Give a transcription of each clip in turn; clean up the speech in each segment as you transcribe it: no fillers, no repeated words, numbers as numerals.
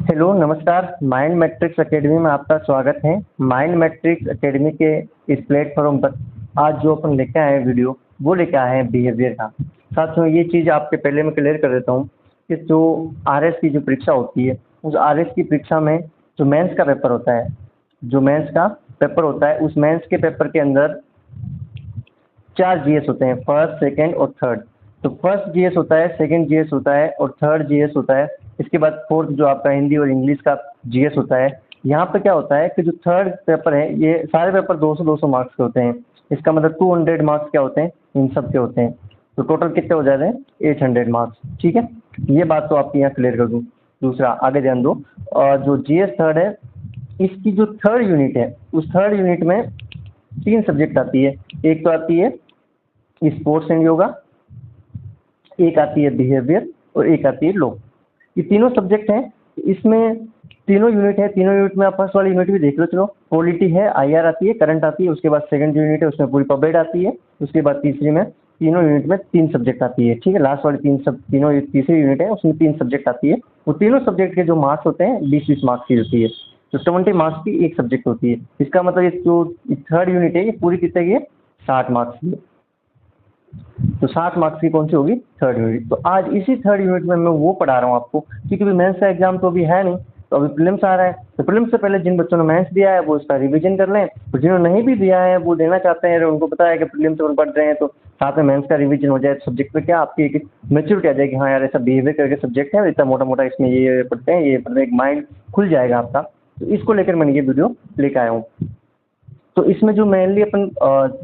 Hello नमस्कार। Mind matrix academy में आपका स्वागत है। माइंड मैट्रिक्स एकेडमी के इस प्लेटफॉर्म पर आज जो अपन लेके आए हैं वीडियो वो लेके आए हैं बिहेवियर का। साथ में ये चीज़ आपके पहले मैं क्लियर कर देता हूँ कि जो आरएस की जो परीक्षा होती है उस आरएस की परीक्षा में जो मेंस का पेपर होता है उस मेंस के पेपर के अंदर 4 जीएस होते हैं, फर्स्ट सेकंड और थर्ड। तो फर्स्ट जीएस होता है, सेकंड जीएस होता है और थर्ड जीएस होता है। इसके बाद फोर्थ जो आपका हिंदी और इंग्लिश का जीएस होता है। यहाँ पे क्या होता है कि जो थर्ड पेपर है ये सारे पेपर 200-200 मार्क्स के होते हैं। इसका मतलब 200 मार्क्स क्या होते हैं, इन सब के होते हैं। तो टोटल कितने हो जाते हैं, 800 मार्क्स। ठीक है, ये बात तो आपकी यहाँ क्लियर कर दूँ। दूसरा आगे ध्यान दो, और जो जीएस थर्ड है इसकी जो थर्ड यूनिट है उस थर्ड यूनिट में 3 सब्जेक्ट आती है। एक तो आती है स्पोर्ट्स एंड योगा, एक आती है बिहेवियर और एक आती है लॉ। ये तीनों सब्जेक्ट हैं। इसमें तीनों यूनिट है। तीनों यूनिट में आप फर्स्ट वाली यूनिट भी देख लो। चलो, पॉलिटी है, आईआर आती है, करंट आती है। उसके बाद सेकंड जो यूनिट है उसमें पूरी पब्लिक आती है। उसके बाद तीसरी में तीनों यूनिट में 3 सब्जेक्ट आती है। ठीक है, लास्ट वाली तीनों तीसरी यूनिट है उसमें 3 सब्जेक्ट आती है। वो तीनों सब्जेक्ट के जो मार्क्स होते हैं 20-20 मार्क्स की होती है। तो 20 मार्क्स की एक सब्जेक्ट होती है। इसका मतलब ये जो थर्ड यूनिट है ये पूरी कितने की है, 60 मार्क्स की। तो 60 मार्क्स की कौन सी होगी, थर्ड यूनिट। तो आज इसी थर्ड यूनिट में मैं वो पढ़ा रहा हूँ आपको, क्योंकि अभी मेंस का एग्जाम तो अभी है नहीं, तो अभी प्रीलिम्स आ रहा है। तो प्रीलिम्स से पहले जिन बच्चों ने मेंस दिया है वो इसका रिवीजन कर लें, और जिन्होंने नहीं भी दिया है वो देना चाहते हैं, उनको पता है कि प्रीलिम्स में पढ़ रहे हैं तो साथ में मेंस का रिवीजन हो जाए। सब्जेक्ट पे क्या आपकी एक मेच्योरिटी आ जाएगी, हाँ यार ऐसा बिहेवियर करके सब्जेक्ट है, इतना मोटा मोटा इसमें ये पढ़ते हैं, ये पढ़ते हैं, एक माइंड खुल जाएगा आपका। तो इसको लेकर मैंने ये वीडियो लेकर आया हूँ। तो इसमें जो मेनली अपन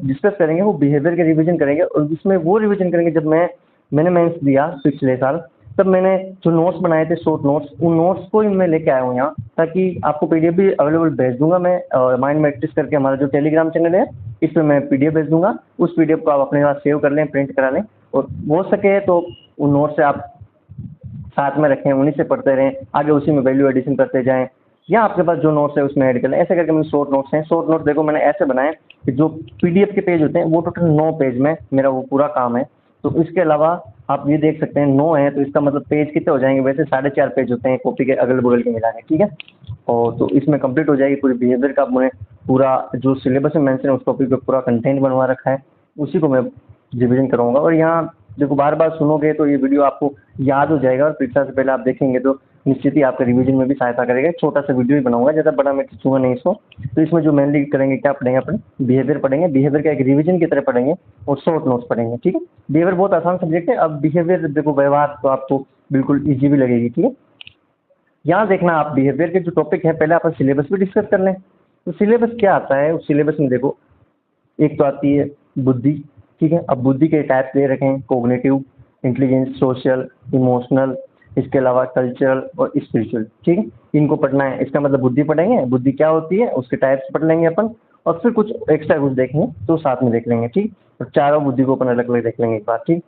डिस्कस करेंगे वो बिहेवियर के रिवीजन करेंगे, और इसमें वो रिवीजन करेंगे जब मैंने मेंस दिया पिछले साल, तब मैंने जो नोट्स बनाए थे, शॉर्ट नोट्स, उन नोट्स को ही मैं लेके आया हूँ यहाँ, ताकि आपको पीडीएफ भी अवेलेबल भेज दूंगा मैं। माइंड मैट्रिक्स करके हमारा जो टेलीग्राम चैनल है इस पर मैं पीडीएफ भेज दूंगा। उस पीडीएफ को आप अपने पास सेव कर लें, प्रिंट करा लें, और हो सके तो उन नोट्स से आप साथ में रखें, उन्हीं से पढ़ते रहें, आगे उसी में वैल्यू एडिशन करते जाएं, या आपके पास जो नोट्स है उसमें ऐड कर लें। ऐसे करके मेरे शॉर्ट नोट्स हैं। शॉर्ट नोट्स देखो मैंने ऐसे बनाए कि जो पीडीएफ के पेज होते हैं वो टोटल 9 पेज में मेरा वो पूरा काम है। तो इसके अलावा आप ये देख सकते हैं 9 है, तो इसका मतलब पेज कितने हो जाएंगे, वैसे 4.5 पेज होते हैं कॉपी के अगल बगल के मिला के। ठीक है, और तो इसमें कंप्लीट हो जाएगी पूरी बिहेवियर का। मैंने पूरा जो सिलेबस में मेंशन है उस टॉपिक पे पूरा कंटेंट बनवा रखा है, उसी को मैं रिविजन कराऊंगा। और यहाँ देखो बार बार सुनोगे तो ये वीडियो आपको याद हो जाएगा, और परीक्षा से पहले आप देखेंगे तो निश्चित ही आपका रिवीजन में भी सहायता करेगा। छोटा सा वीडियो ही बनाऊंगा, ज़्यादा बड़ा मैं खींचूंगा नहीं इसको। तो इसमें जो मेनली करेंगे, क्या पढ़ेंगे अपन, बिहेवियर पढ़ेंगे। बिहेवियर का एक रिवीजन की तरह पढ़ेंगे और शॉर्ट नोट्स पढ़ेंगे। ठीक है, बिहेवियर बहुत आसान सब्जेक्ट है। अब बिहेवियर देखो, व्यवहार तो आपको बिल्कुल ईजी भी लगेगी। ठीक है, यहाँ देखना आप बिहेवियर के जो टॉपिक है, पहले अपन सिलेबस भी डिस्कस कर लें। तो सिलेबस क्या आता है, उस सिलेबस में देखो एक तो आती है बुद्धि। ठीक है, अब बुद्धि के टाइप दे रखे हैं, कोग्निटिव, इंटेलिजेंस, सोशल, इमोशनल, इसके अलावा कल्चरल और स्पिरिचुअल। ठीक है, इनको पढ़ना है। इसका मतलब बुद्धि पढ़ेंगे, बुद्धि क्या होती है उसके टाइप्स पढ़ लेंगे अपन, और फिर कुछ एक्स्ट्रा कुछ देखेंगे तो साथ में देख लेंगे। ठीक, और चारों बुद्धि को अपन अलग अलग देख लेंगे एक बार। ठीक,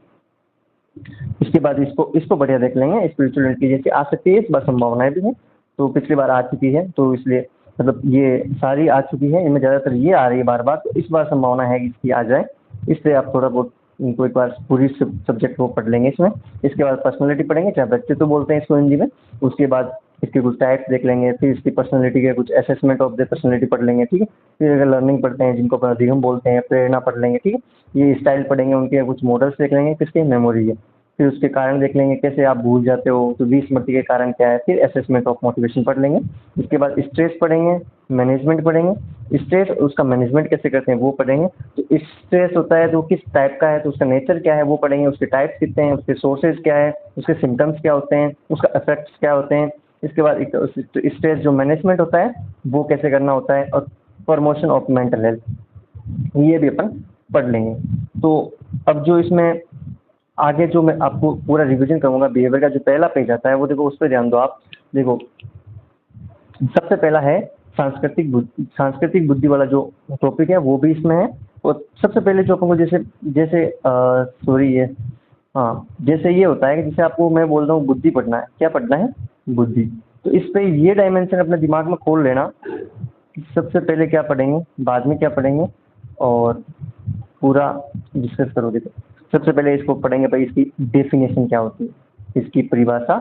इसके बाद इसको इसको बढ़िया देख लेंगे। स्पिरिचुअल इंटेलिजेंस आ सकती है, इस बार संभावनाएं भी हैं, तो पिछली बार आ चुकी है, तो इसलिए मतलब ये सारी आ चुकी है, इनमें ज़्यादातर ये आ रही है बार बार, तो इस बार संभावना है कि इसकी आ जाए। इसलिए आप थोड़ा बहुत इनको एक बार पूरी सब्जेक्ट को पढ़ लेंगे इसमें। इसके बाद पर्सनैलिटी पढ़ेंगे, चाहे बच्चे तो बोलते हैं इसको हिंदी में। उसके बाद इसके कुछ टाइप्स देख लेंगे, फिर इसकी पर्सनैलिटी के कुछ असेसमेंट ऑफ द पर्सनैलिटी पढ़ लेंगे। ठीक है, फिर अगर लर्निंग पढ़ते हैं जिनको अपन अधिगम बोलते हैं, प्रेरणा पढ़ लेंगे। ठीक है, ये स्टाइल पढ़ेंगे, उनके कुछ मॉडल्स देख लेंगे, किसके मेमोरी है। फिर उसके कारण देख लेंगे, कैसे आप भूल जाते हो, तो विस्मृति के कारण क्या है। फिर असेसमेंट ऑफ मोटिवेशन पढ़ लेंगे। इसके बाद स्ट्रेस पढ़ेंगे, मैनेजमेंट पढ़ेंगे। स्ट्रेस उसका मैनेजमेंट कैसे करते हैं वो पढ़ेंगे। तो स्ट्रेस होता है तो किस टाइप का है, तो उसका नेचर क्या है वो पढ़ेंगे, उसके टाइप्स कितने हैं, उसके सोर्सेज क्या है, उसके सिम्टम्स क्या होते हैं, उसका इफेक्ट्स क्या होते हैं। इसके बाद स्ट्रेस जो मैनेजमेंट होता है वो कैसे करना होता है, और प्रमोशन ऑफ मेंटल हेल्थ, ये भी अपन पढ़ लेंगे। तो अब जो इसमें आगे जो मैं आपको पूरा रिवीजन करूंगा, बिहेवियर का जो पहला पेज आता है वो देखो, उस पर ध्यान दो आप। देखो सबसे पहला है सांस्कृतिक बुद्धि वाला जो टॉपिक है वो भी इसमें है। और सबसे पहले जो अपन को जैसे जैसे सॉरी ये हाँ, जैसे ये होता है कि जैसे आपको मैं बोल रहा हूँ बुद्धि पढ़ना है, क्या पढ़ना है, बुद्धि। तो इस पे ये डायमेंशन अपने दिमाग में खोल लेना कि सबसे पहले क्या पढ़ेंगे, बाद में क्या पढ़ेंगे, और पूरा डिस्कस करोगे। तो सबसे पहले इसको पढ़ेंगे भाई, इसकी डेफिनेशन क्या होती है, इसकी परिभाषा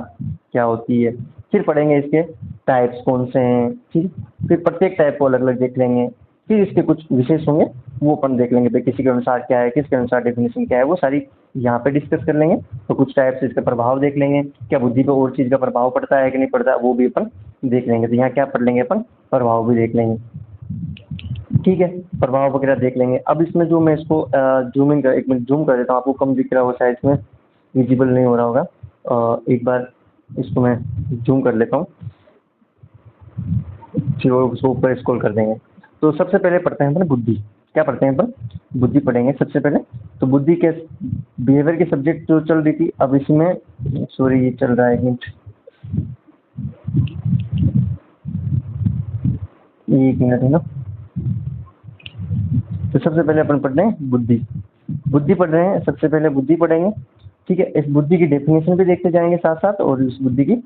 क्या होती है। फिर पढ़ेंगे इसके टाइप्स कौन से हैं, ठीक। फिर प्रत्येक टाइप को अलग अलग देख लेंगे, फिर इसके कुछ विशेष होंगे वो अपन देख लेंगे, भाई किसी के अनुसार क्या है, किसके अनुसार डेफिनेशन क्या है, वो सारी यहाँ पे डिस्कस कर लेंगे। तो कुछ टाइप्स इसका प्रभाव देख लेंगे, क्या बुद्धि पे और चीज़ का प्रभाव पड़ता है कि नहीं पड़ता, वो भी अपन देख लेंगे। तो यहाँ क्या पढ़ लेंगे अपन, प्रभाव भी देख लेंगे, ठीक है, प्रभाव वगैरह देख लेंगे। अब इसमें जो मैं इसको जूमिंग कर, एक मिनट जूम कर देता हूँ, आपको कम दिख रहा होगा शायद, इसमें विजिबल नहीं हो रहा होगा। एक बार इसको मैं जूम कर लेता हूँ, फिर उसको ऊपर स्क्रॉल कर देंगे। तो सबसे पहले पढ़ते हैं अपन बुद्धि, क्या पढ़ते हैं अपन, बुद्धि पढ़ेंगे सबसे पहले। तो बुद्धि के बिहेवियर की सब्जेक्ट जो चल रही थी, अब इसमें सॉरी ये चल रहा है, एक मिनट है ना। तो सबसे पहले अपन पढ़ रहे हैं बुद्धि, बुद्धि पढ़ रहे हैं, सबसे पहले बुद्धि पढ़ेंगे, ठीक है। इस बुद्धि की डेफिनेशन भी देखते जाएंगे साथ साथ, और इस बुद्धि की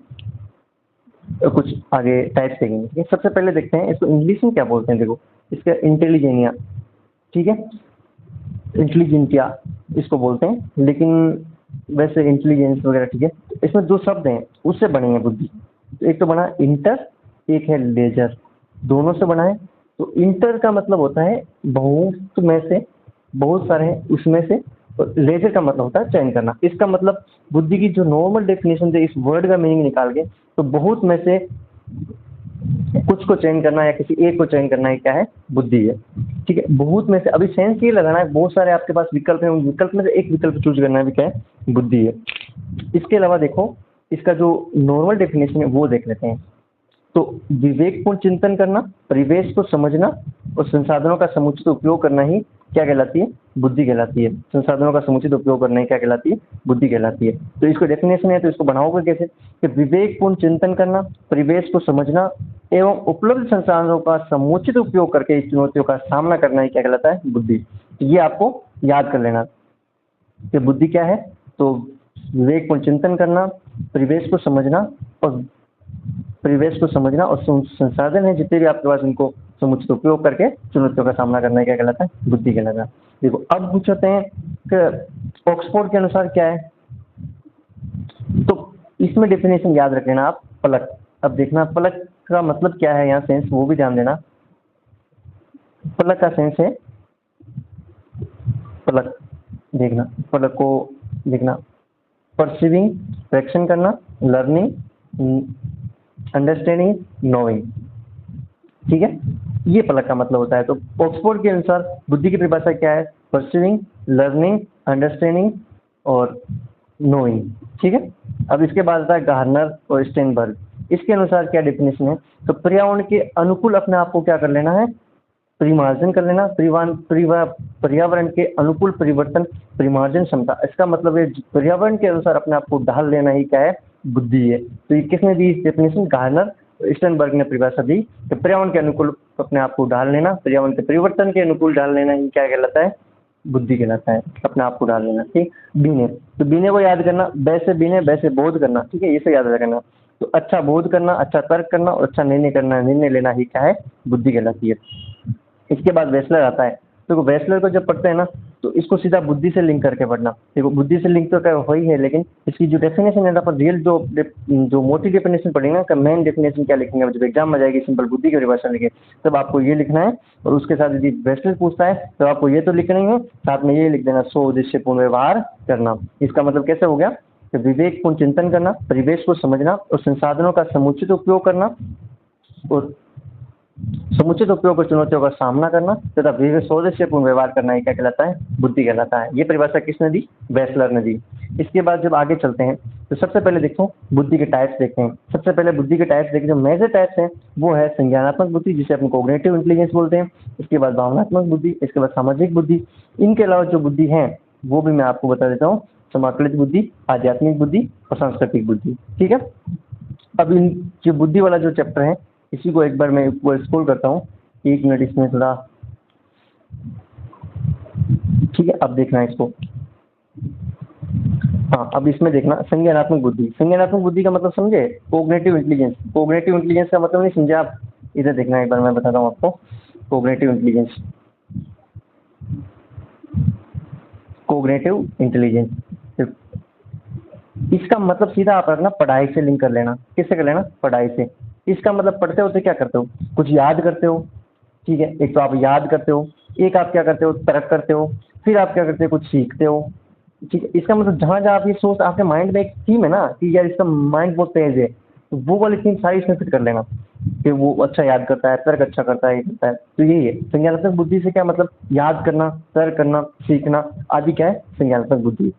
कुछ आगे टाइप्स देखेंगे, ठीक है। सबसे पहले देखते हैं इसको इंग्लिश में क्या बोलते हैं, देखो इसका इंटेलिजेनिया, ठीक है, इंटेलिजेंटिया इसको बोलते हैं, लेकिन वैसे इंटेलिजेंस वगैरह, ठीक है। इसमें दो शब्द हैं उससे बनी है बुद्धि। तो एक तो बना इंटर, एक है लेजर, दोनों से बना है। तो इंटर का मतलब होता है बहुत में से, बहुत सारे हैं उसमें से, और लेजर का मतलब होता है चयन करना। इसका मतलब बुद्धि की जो नॉर्मल डेफिनेशन है, इस वर्ड का मीनिंग निकाल के, तो बहुत में से कुछ को चयन करना या किसी एक को चयन करना, ही क्या है, बुद्धि है, ठीक है। बहुत में से, अभी सेंस ये लगाना है, बहुत सारे आपके पास विकल्प हैं, उन विकल्प में से एक विकल्प चूज करना भी क्या है, बुद्धि है। इसके अलावा देखो इसका जो नॉर्मल डेफिनेशन है वो देख लेते हैं। तो विवेकपूर्ण चिंतन करना, परिवेश को समझना और संसाधनों का समुचित उपयोग करना ही क्या कहलाती है, बुद्धि कहलाती है। संसाधनों का समुचित उपयोग करना ही क्या कहलाती है, बुद्धि कहलाती है। तो इसको डेफिनेशन है, तो इसको बनाओगे कैसे, कि विवेकपूर्ण चिंतन करना, परिवेश को समझना एवं उपलब्ध संसाधनों का समुचित उपयोग करके इस चुनौतियों का सामना करना ही क्या कहलाता है, बुद्धि। तो ये आपको याद कर लेना कि बुद्धि क्या है। तो विवेकपूर्ण चिंतन करना, परिवेश को समझना और संसाधन है जितने भी आपके पास, उनको समुचित उपयोग करके चुनौतियों का सामना करना क्या कहलाता है, बुद्धि कहलाता है। देखो अब पूछते हैं कि ऑक्सफोर्ड के अनुसार क्या है। तो इसमें डेफिनेशन याद रख लेना आप, पलक। अब देखना पलक का मतलब क्या है, यहाँ सेंस वो भी ध्यान देना। पलक का सेंस है, पलक देखना, पलक को देखना, परसीविंग, रिएक्शन करना, लर्निंग, अंडरस्टैंडिंग, नोइंग, ठीक है, ये पलक का मतलब होता है। तो ऑक्सफोर्ड के अनुसार बुद्धि की परिभाषा क्या है, परसीविंग, लर्निंग, अंडरस्टैंडिंग और नोइंग, ठीक है। अब इसके बाद आता है गार्नर और स्टेनबर्ग, इसके अनुसार क्या डेफिनेशन है। तो पर्यावरण के अनुकूल अपने आप को क्या कर लेना है, परिमार्जन कर लेना, पर्यावरण के अनुकूल परिवर्तन, परिमार्जन क्षमता। इसका मतलब है पर्यावरण के अनुसार अपने आप को ढाल लेना ही क्या है, बुद्धि है। तो ये किसने दी डेफिनेशन, गार्नर, स्टेनबर्ग ने परिभाषा दी कि पर्यावरण के अनुकूल अपने आप को ढाल लेना, पर्यावरण के परिवर्तन के अनुकूल ढाल लेना ही क्या कहलाता है, बुद्धि कहलाता है, अपने आप को ढाल लेना, ठीक। बीने, तो बीने को याद करना, वैसे बीने वैसे बोध करना, ठीक है, इसे याद रखना। तो अच्छा बोध करना, अच्छा तर्क करना और अच्छा निर्णय करना, निर्णय लेना ही क्या है, बुद्धि कहलाती है। इसके बाद वेस्लर आता है। देखो वेस्लर को जब पढ़ते हैं ना, तो इसको सीधा बुद्धि से लिंक करके पढ़ना। देखो बुद्धि से लिंक तो क्या हो ही है, लेकिन इसकी जो डेफिनेशन है ना, पर रियल जो मोटी डेफिनेशन पढ़ेंगे ना, मेन डेफिनेशन क्या लिखेंगे, जब एग्जाम में जाएगी सिंपल बुद्धि की परिभाषा लिखे, तब आपको ये लिखना है। और उसके साथ यदि वेस्लर पूछता है तो आपको ये तो लिखना ही है, साथ में ये लिख देना, स्व उद्देश्यपूर्ण व्यवहार करना। इसका मतलब कैसे हो गया कि विवेकपूर्ण चिंतन करना, परिवेश को समझना और संसाधनों का समुचित उपयोग करना, और समुचित उपयोग और चुनौतियों का सामना करना तथा स्वदेशीपूर्ण व्यवहार करना ही क्या कहलाता है, बुद्धि कहलाता है। ये परिभाषा किसने दी, वेस्लर ने दी। इसके बाद जब आगे चलते हैं तो सबसे पहले देखो बुद्धि के टाइप्स देखते हैं। सबसे पहले बुद्धि के टाइप्स देखें, जो मेजर टाइप्स हैं वो है संज्ञानात्मक बुद्धि, जिसे अपन कोग्निटिव इंटेलिजेंस बोलते हैं। इसके बाद भावनात्मक बुद्धि, इसके बाद सामाजिक बुद्धि। इनके अलावा जो बुद्धि है वो भी मैं आपको बता देता हूँ, समाकलित बुद्धि, आध्यात्मिक बुद्धि और सांस्कृतिक बुद्धि, ठीक है। अब इन जो बुद्धि वाला जो चैप्टर है, इसी को एक बार मैं स्क्रॉल करता हूँ, एक मिनट इसमें थोड़ा, ठीक है। अब देखना है इसको, हाँ अब इसमें देखना संज्ञानात्मक बुद्धि। संज्ञानात्मक बुद्धि का मतलब समझे, कोग्निटिव इंटेलिजेंस। कोग्निटिव इंटेलिजेंस का मतलब नहीं समझे आप, इधर देखना एक बार, मैं बताता हूँ आपको। कोग्निटिव इंटेलिजेंस, कोग्निटिव इंटेलिजेंस, इसका मतलब सीधा आप रखना, पढ़ाई से लिंक कर लेना। किससे कर लेना, पढ़ाई से, इसका मतलब पढ़ते होते क्या करते हो, कुछ याद करते हो, ठीक है, एक तो आप याद करते हो, एक आप क्या करते हो, तर्क करते हो, फिर आप क्या करते हो, कुछ सीखते हो, ठीक है। इसका मतलब जहाँ जहाँ आप ये सोच, आपके माइंड में एक थीम है ना कि यार इसका माइंड बहुत तेज है, तो वो वाली थीम सारी इसमें फिट कर लेना कि वो अच्छा याद करता है, तर्क अच्छा करता है, ये करता है। तो यही है संज्ञानात्मक बुद्धि से क्या मतलब, याद करना, तर्क करना, सीखना आदि क्या है संज्ञानात्मक बुद्धि।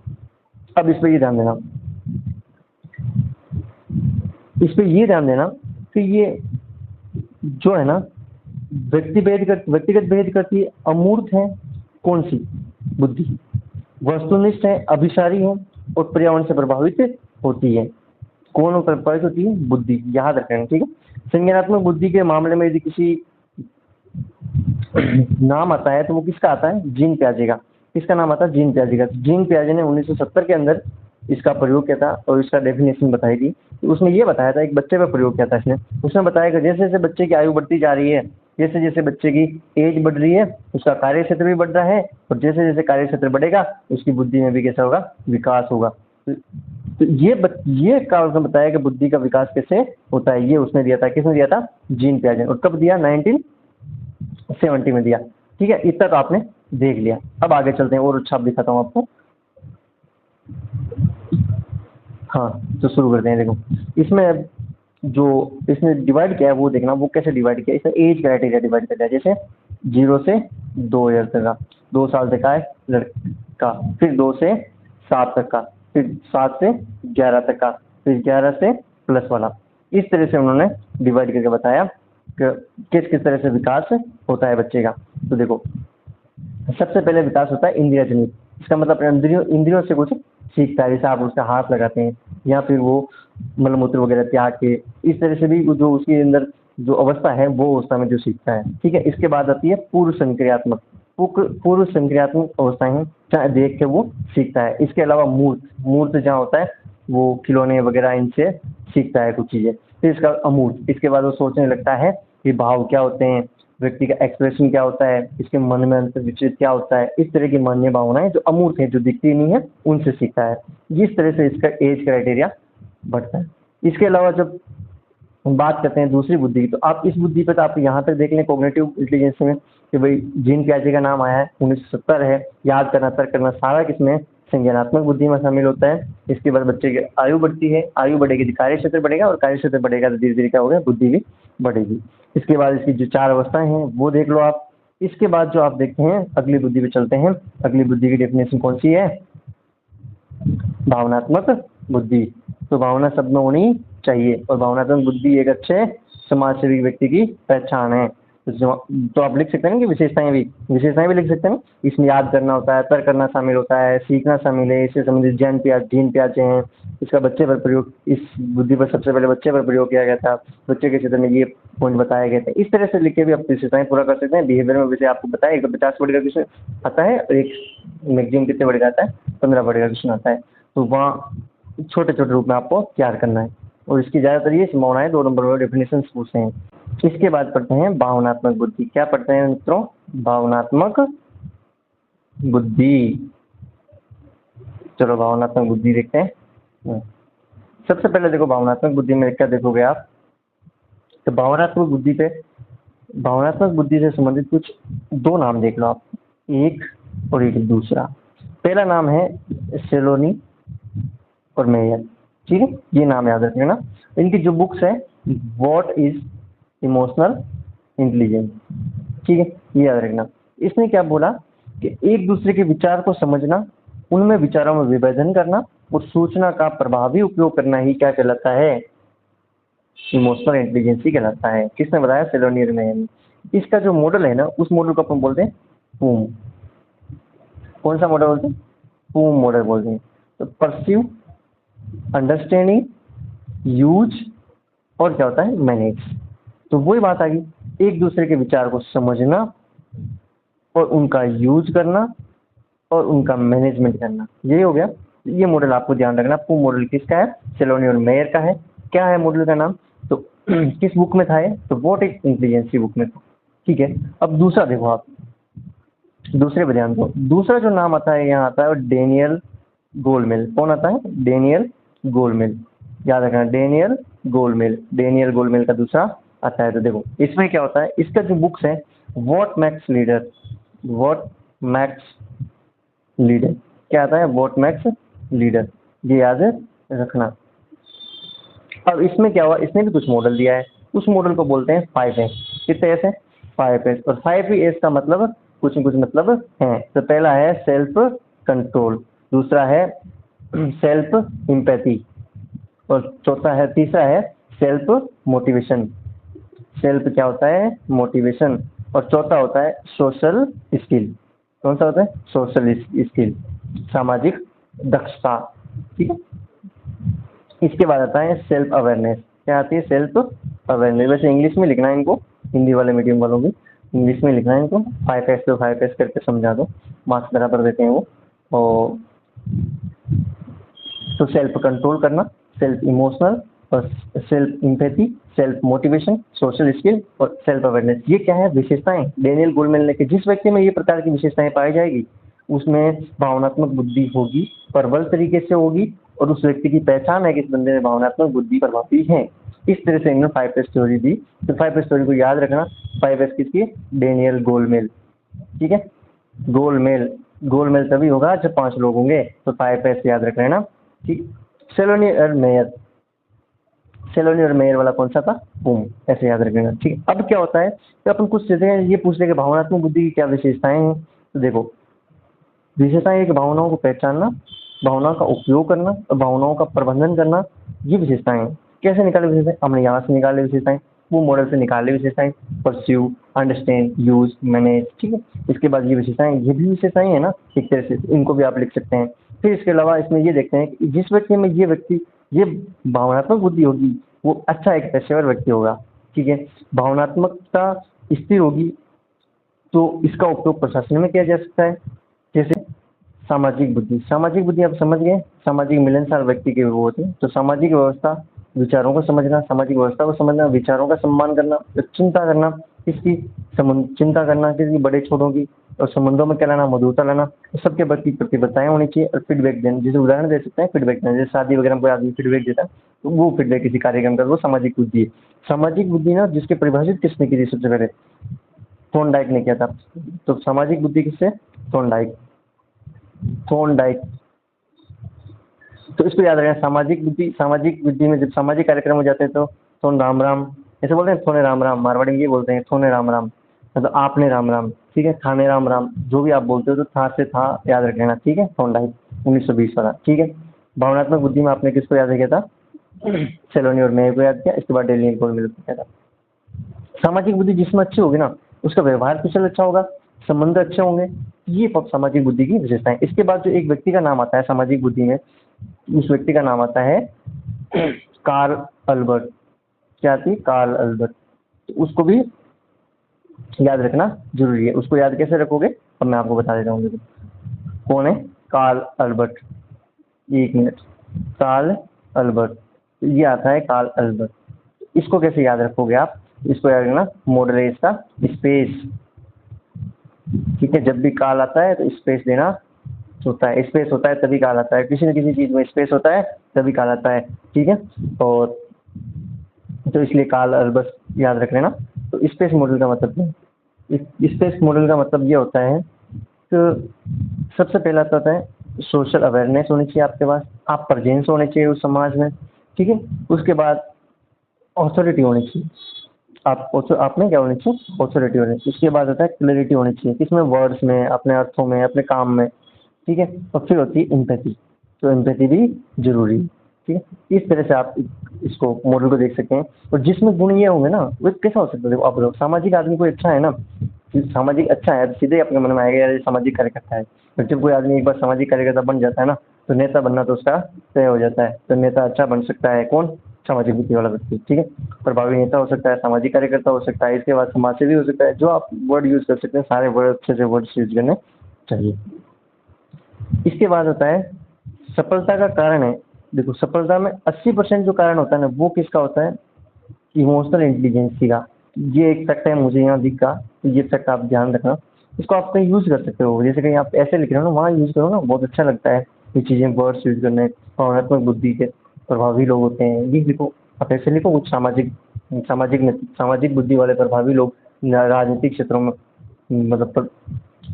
अब इस पर ये ध्यान देना, इस पे ये ध्यान देना कि ये जो है ना व्यक्तिगत भेद करती है, अमूर्त है कौन सी बुद्धि, वस्तुनिष्ठ है, अभिसारी है और पर्यावरण से प्रभावित होती है। कौन प्रभावित होती है, बुद्धि, याद रखना, ठीक है। संज्ञानात्मक बुद्धि के मामले में यदि किसी नाम आता है तो वो किसका आता है, जीन प्याजे का। किसका नाम आता है, जीन प्याजे का। जीन प्याजे ने 1970 के अंदर इसका प्रयोग किया था और इसका डेफिनेशन बताई थी। तो उसने ये बताया था, एक बच्चे पर प्रयोग किया था इसने। उसने बताया कि जैसे जैसे बच्चे की आयु बढ़ती जा रही है, जैसे जैसे बच्चे की एज बढ़ रही है, उसका कार्य क्षेत्र भी बढ़ रहा है, और जैसे जैसे कार्य क्षेत्र बढ़ेगा उसकी बुद्धि में भी कैसा होगा, विकास होगा। तो ये का उसने बताया कि बुद्धि का विकास कैसे होता है, ये उसने दिया था। किसने दिया था, जीन प्याजे। और कब दिया, 1970 में दिया, ठीक है। इतना तो आपने देख लिया। अब आगे चलते हैं और अच्छा दिखाता हूँ आपको। हाँ, तो शुरू करते हैं। देखो इसमें जो इसने डिवाइड किया है वो देखना, वो कैसे डिवाइड किया। इसमें एज क्राइटेरिया डिवाइड कर दिया, जैसे 0 से 2 ईयर तक का, 2 साल तक का है लड़का, फिर 2 से 7 तक का, फिर 7 से 11 तक का, फिर 11 से प्लस वाला। इस तरह से उन्होंने डिवाइड करके बताया कि किस किस तरह से विकास होता है बच्चे का। तो देखो सबसे पहले विकास होता है इंद्रिय जनित। इसका मतलब अपने इंद्रियों इंद्रियों से कुछ सीखता है, जैसे आप उसका हाथ लगाते हैं या फिर वो मलमूत्र वगैरह त्याग के, इस तरह से भी जो उसके अंदर जो अवस्था है वो अवस्था में जो सीखता है, ठीक है। इसके बाद आती है पूर्व संक्रियात्मक। पूर्व संक्रियात्मक अवस्थाएं हैं जहाँ देख के वो सीखता है। इसके अलावा मूर्त, मूर्त जहाँ होता है वो खिलौने वगैरह इनसे सीखता है कुछ चीजें। फिर इसका अमूर्त, इसके बाद वो सोचने लगता है कि भाव क्या होते हैं, व्यक्ति का एक्सप्रेशन क्या होता है, इसके मन में अंतर विचलित क्या होता है, इस तरह की मान्य भावनाएं जो अमूर्त है, जो दिखती नहीं है, उनसे सीखता है। जिस तरह से इसका एज क्राइटेरिया बढ़ता है। इसके अलावा जब हम बात करते हैं दूसरी बुद्धि की, तो आप इस बुद्धि पे तो आप यहाँ तक देख लें कॉग्निटिव इंटेलिजेंस में कि भाई जीन प्याजे का नाम आया है, 1970 है, याद करना, तर्क करना सारा किसमें, संज्ञानात्मक बुद्धि में शामिल होता है। इसके बाद बच्चे की आयु बढ़ती है, आयु बढ़ेगी तो कार्य क्षेत्र बढ़ेगा, और कार्य क्षेत्र बढ़ेगा तो धीरे धीरे क्या होगा, बुद्धि भी बढ़ेगी। इसके बाद इसकी जो 4 अवस्थाएं हैं वो देख लो आप। इसके बाद जो आप देखते हैं अगली बुद्धि पे चलते हैं। अगली बुद्धि की डेफिनेशन कौन सी है, भावनात्मक बुद्धि। तो भावना सब में होनी चाहिए, और भावनात्मक बुद्धि एक अच्छे समाज सेवी व्यक्ति की पहचान है। तो आप लिख सकते हैं ना कि विशेषताएं भी लिख सकते हैं। इसमें याद करना होता है, तर्क करना शामिल होता है, सीखना शामिल है, इससे संबंधित जीन प्याजे हैं। इसका बच्चे पर प्रयोग, इस बुद्धि पर सबसे पहले बच्चे पर प्रयोग किया गया था, बच्चे के क्षेत्र में ये पॉइंट बताए गए थे। इस तरह से लिख के भी आप विशेषताएं पूरा कर सकते हैं। बिहेवियर में वैसे आपको बताया 150 वर्ड का क्वेश्चन आता है, और एक मैक्सिमम कितने वर्ड का आता है, 15 वर्ड का क्वेश्चन आता है। तो वहाँ छोटे छोटे रूप में आपको तैयार करना है, और इसकी ज़्यादातर ये संभावनाएं 2 नंबर वाले डेफिनेशन पूछते हैं। इसके बाद पढ़ते हैं भावनात्मक बुद्धि। क्या पढ़ते हैं मित्रों, भावनात्मक बुद्धि। चलो भावनात्मक बुद्धि देखते हैं। सबसे पहले देखो भावनात्मक बुद्धि में क्या देखोगे आप, तो भावनात्मक बुद्धि से संबंधित कुछ 2 नाम देख लो आप, एक और एक दूसरा। पहला नाम है सेलोनी और मेयर, ठीक है, ये नाम याद रख लेना। इनकी जो बुक्स है, व्हाट इज इमोशनल इंटेलिजेंस, ठीक है, ये याद रखना। इसने क्या बोला कि एक दूसरे के विचार को समझना, उनमें विचारों में विभाजन करना और सूचना का प्रभावी उपयोग करना ही क्या कहलाता है, इमोशनल इंटेलिजेंस ही कहलाता है। किसने बताया, सेलोनी और मेयर ने। इसका जो मॉडल है ना, उस मॉडल को अपन बोलते हैं पूम। कौन सा मॉडल बोलते हैं, पूम मॉडल बोलते हैं। तो परस्यू, अंडरस्टैंडिंग, यूज और क्या होता है, मैनेज। तो वही बात आ गई, एक दूसरे के विचार को समझना और उनका यूज करना और उनका मैनेजमेंट करना, यही हो गया। ये मॉडल आपको ध्यान रखना। पूम मॉडल किसका है, सेलोनी और मेयर का है। क्या है मॉडल का नाम, तो किस बुक में था ये, तो व्हाट इज इंटेलिजेंस की बुक में था, ठीक है। अब दूसरा देखो आप, दूसरे पे ध्यान दो। दूसरा जो नाम आता है यहाँ आता है डेनियल गोलमेल। कौन आता है, डेनियल गोलमेल, याद रखना, डेनियल गोलमेल, डेनियल गोलमेल का दूसरा आता है। तो देखो इसमें क्या होता है, इसका जो बुक्स है what max leader, what max leader क्या आता है, व्हाट मैक्स लीडर, ये याद रखना। अब इसमें क्या हुआ, इसने भी कुछ मॉडल दिया है, उस मॉडल को बोलते हैं 5S। कितने एस है, 5S, और 5 ही एस का मतलब कुछ न कुछ मतलब है। तो पहला है सेल्फ कंट्रोल, दूसरा है सेल्फ इम्पैथी, और चौथा है, तीसरा है सेल्फ मोटिवेशन। सेल्फ क्या होता है, मोटिवेशन, और चौथा होता है सोशल स्किल। कौन सा होता है, सोशल स्किल, सामाजिक दक्षता। ठीक है, इसके बाद आता है सेल्फ अवेयरनेस। क्या आती है, सेल्फ अवेयरनेस। वैसे इंग्लिश में लिखना है इनको, हिंदी वाले मीडियम वालों भी इंग्लिश में लिखना है इनको, 5S तो 5S करके समझा दो, मार्क्स बराबर देते हैं वो। और तो सेल्फ कंट्रोल करना, सेल्फ इमोशनल, और self empathy, self motivation, social skill और सेल्फ अवेयरनेस, ये क्या है, विशेषताएं। डेनियल गोलमेल ने कि जिस व्यक्ति में ये प्रकार की विशेषताएं पाई जाएगी उसमें भावनात्मक बुद्धि होगी, प्रबल तरीके से होगी, और उस व्यक्ति की पहचान है कि इस बंदे में भावनात्मक बुद्धि प्रभावी है। इस तरह से इन्होंने 5S थ्योरी दी। तो 5S थ्योरी को याद रखना, 5S किसकी, डेनियल गोलमेल। ठीक है, गोलमेल, गोलमेल तभी होगा जब 5 लोग होंगे, तो 5S याद रख लेना। ठीक, सेलोनी और मेयर, सेलोनी और मेयर वाला कौन सा था, बूम, ऐसे याद रखेगा। ठीक है, अब क्या होता है तो अपन कुछ चीजें ये पूछ लेंगे भावनात्मक बुद्धि की क्या विशेषताएं हैं। तो देखो विशेषताएं है कि भावनाओं को पहचानना, भावनाओं का उपयोग करना और भावनाओं का प्रबंधन करना, ये विशेषताएं हैं। कैसे निकाले विशेषताएं, हमने यहाँ से निकाले विशेषताएं, वो मॉडल से निकाले विशेषताएं, परस्यू, अंडरस्टैंड, यूज, मैनेज। ठीक है, इसके बाद ये विशेषताएं, ये भी विशेषताएं है ना एक तरह से, इनको भी आप लिख सकते हैं। फिर इसके अलावा इसमें ये देखते हैं कि जिस व्यक्ति में ये भावनात्मक बुद्धि होगी वो अच्छा एक पेशेवर व्यक्ति होगा। ठीक है, भावनात्मकता स्थिर होगी तो इसका उपयोग प्रशासन में किया जा सकता है। जैसे सामाजिक बुद्धि, सामाजिक बुद्धि आप समझ गए, सामाजिक मिलनसार व्यक्ति के वो होते हैं। तो सामाजिक व्यवस्था, विचारों को समझना, सामाजिक व्यवस्था को समझना, विचारों का सम्मान करना, चिंता करना, किसकी चिंता करना, किसी बड़े छोटों की, और संबंधों में क्या लाना, मधुरता लाना, सबके प्रति प्रतिबद्धताएं होनी चाहिए, और फीडबैक देना। जैसे उदाहरण दे सकते हैं फीडबैक देना, जैसे शादी वगैरह में कोई आदमी फीडबैक देता है तो वो फीडबैक किसी कार्यक्रम का, वो सामाजिक बुद्धि है। सामाजिक बुद्धि ना जिसके परिभाषित किसने की थी सबसे पहले, थॉर्नडाइक ने किया था। तो सामाजिक बुद्धि किससे, थॉर्नडाइक, थॉर्नडाइक। तो इसको याद रखना, सामाजिक बुद्धि, सामाजिक बुद्धि में जब सामाजिक कार्यक्रम हो जाते हैं तो थोन राम राम ऐसे बोलते हैं, थोने राम राम, मारवाड़ी में ये बोलते हैं थोने राम राम, मतलब आपने राम राम। ठीक है, थाने राम राम, जो भी आप बोलते हो तो था से था याद रख लेना। ठीक है, थॉर्नडाइक 1920 वाला। ठीक है, भावनात्मक बुद्धि में आपने किसको याद किया था, सेलोनी और मेयर को याद किया, इसके बाद डेनियल गोलमेल को किया था। सामाजिक बुद्धि जिसमें अच्छी होगी ना उसका व्यवहार कुशल अच्छा होगा, संबंध अच्छे होंगे, ये सामाजिक बुद्धि की विशेषता है। इसके बाद जो एक व्यक्ति का नाम आता है सामाजिक बुद्धि में, उस व्यक्ति का नाम आता है कार्ल अल्बर्ट। क्या आती है, कार्ल अल्बर्ट। तो उसको भी याद रखना जरूरी है। उसको याद कैसे रखोगे, अब मैं आपको बता देता हूँ। कौन है, कार्ल अल्बर्ट, एक मिनट, कार्ल अल्बर्ट, ये आता है कार्ल अल्बर्ट। इसको कैसे याद रखोगे आप, इसको याद रखना, मॉडल है इसका स्पेस। ठीक है, जब भी काल आता है तो स्पेस देना होता है, स्पेस होता है तभी काल आता है, किसी न किसी चीज में स्पेस होता है तभी काल आता है। ठीक है, और तो इसलिए कार्ल अल्बर्ट याद रख लेना। तो स्पेस मॉडल का मतलब क्या है, स्पेस मॉडल का मतलब ये होता है कि सबसे पहला तो होता है सोशल अवेयरनेस होनी चाहिए आपके पास, आप प्रेजेंस होने चाहिए उस समाज में। ठीक है, उसके बाद ऑथोरिटी होनी चाहिए, आप में क्या होनी चाहिए, ऑथोरिटी होनी चाहिए। उसके बाद होता है क्लैरिटी होनी चाहिए, किसमें, वर्ड्स में, अपने अर्थों में, अपने काम में। ठीक है, और फिर होती है एम्पैथी, तो एम्पैथी भी जरूरी है। ठीक है, इस तरह से आप इसको मॉडल को देख सकते हैं। और जिसमें गुण ये होंगे ना वो कैसा हो सकता है, देखो आप बताओ, सामाजिक आदमी कोई अच्छा है ना, सामाजिक अच्छा है तो सीधे अपने मन में आएगा यार ये सामाजिक कार्यकर्ता है। तो जब कोई आदमी एक बार सामाजिक कार्यकर्ता बन जाता है ना तो नेता बनना तो उसका तय हो जाता है। तो नेता अच्छा बन सकता है कौन, सामाजिक बुद्धि वाला व्यक्ति। ठीक है, प्रभावी नेता हो सकता है, सामाजिक कार्यकर्ता हो सकता है, इसके बाद समाज सेवी हो सकता है। जो आप वर्ड यूज कर सकते हैं, सारे वर्ड अच्छे से वर्ड यूज करने चाहिए। इसके बाद होता है सफलता का कारण है। देखो सफलता में 80% जो कारण होता है ना वो किसका होता है, इमोशनल इंटेलिजेंसी का। ये एक फैक्ट है मुझे यहाँ दिखा, तो ये फैक्ट आप ध्यान रखना। इसको आप कहीं यूज कर सकते हो, जैसे कहीं आप ऐसे लिख रहे हो ना वहाँ यूज करो ना, बहुत अच्छा लगता है ये चीजें, वर्ड्स यूज करने। भावनात्मक बुद्धि के प्रभावी लोग होते हैं, ये देखो आप ऐसे लिखो कुछ सामाजिक बुद्धि वाले प्रभावी लोग राजनीतिक क्षेत्रों में मतलब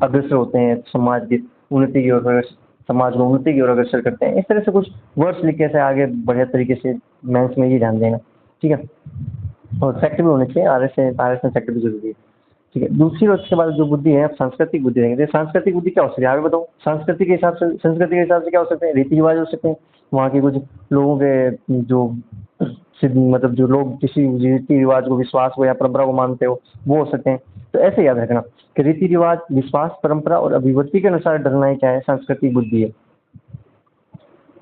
अग्रसर होते हैं, समाज की उन्नति की ओर समाज को उन्नति की ओर अग्रसर करते हैं। इस तरह से कुछ वर्ड्स लिख के से आगे बढ़िया तरीके से मेंस में ये ध्यान देना, ठीक है। और फैक्ट भी होने चाहिए, आर एस में फैक्ट भी जरूरी है, ठीक है। दूसरी और उसके बाद जो बुद्धि है, आप सांस्कृतिक बुद्धि देंगे। तो सांस्कृतिक बुद्धि क्या हो सकती है आगे बताओ। संस्कृति के हिसाब से क्या हो सकते हैं, रीति रिवाज हो सकते हैं, वहाँ के कुछ लोगों के जो मतलब जो लोग किसी रीति रिवाज को, विश्वास को या परंपरा को मानते हो, वो हो सकते हैं। तो ऐसे याद रखना कि रीति रिवाज, विश्वास, परंपरा और अभिव्यक्ति के अनुसार ढलना ही क्या है, सांस्कृतिक बुद्धि है।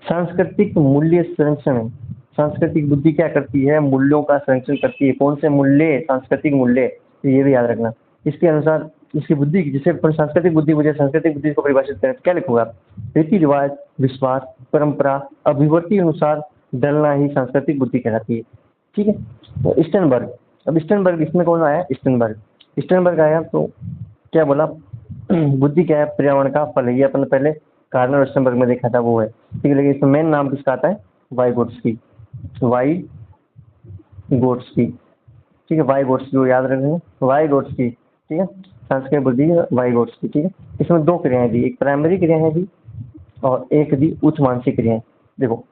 सांस्कृतिक मूल्य संरक्षण है। सांस्कृतिक बुद्धि क्या करती है, मूल्यों का संरक्षण करती है। कौन से मूल्य, सांस्कृतिक मूल्य, तो ये भी याद रखना। इसके अनुसार इसकी बुद्धि, जिसे सांस्कृतिक बुद्धि मुझे सांस्कृतिक बुद्धि को परिभाषित करें तो क्या लिखोगे आप, रीति रिवाज, विश्वास, परंपरा, अभिव्यक्ति अनुसार ढलना ही सांस्कृतिक बुद्धि कहलाती है, ठीक है। तो स्टर्नबर्ग, अब स्टर्नबर्ग इसमें कौन आया, स्टर्नबर्ग आया तो क्या बोला, बुद्धि क्या है, पर्यावरण का फल है। ये अपन पहले कार्नर स्टर्नबर्ग में देखा था, वो है, ठीक है। लेकिन इसमें मेन नाम किसका आता है, वाइगोट्स्की, वाइगोट्स्की, ठीक है। वाइगोट्स्की को याद रखेंगे, वाइगोट्स्की, ठीक है। सांस्कृतिक बुद्धि वाइगोट्स्की, ठीक है। इसमें दो क्रियाएं दी, एक प्राइमरी क्रिया है दी और एक दी उच्च मानसिक क्रियाएं। देखो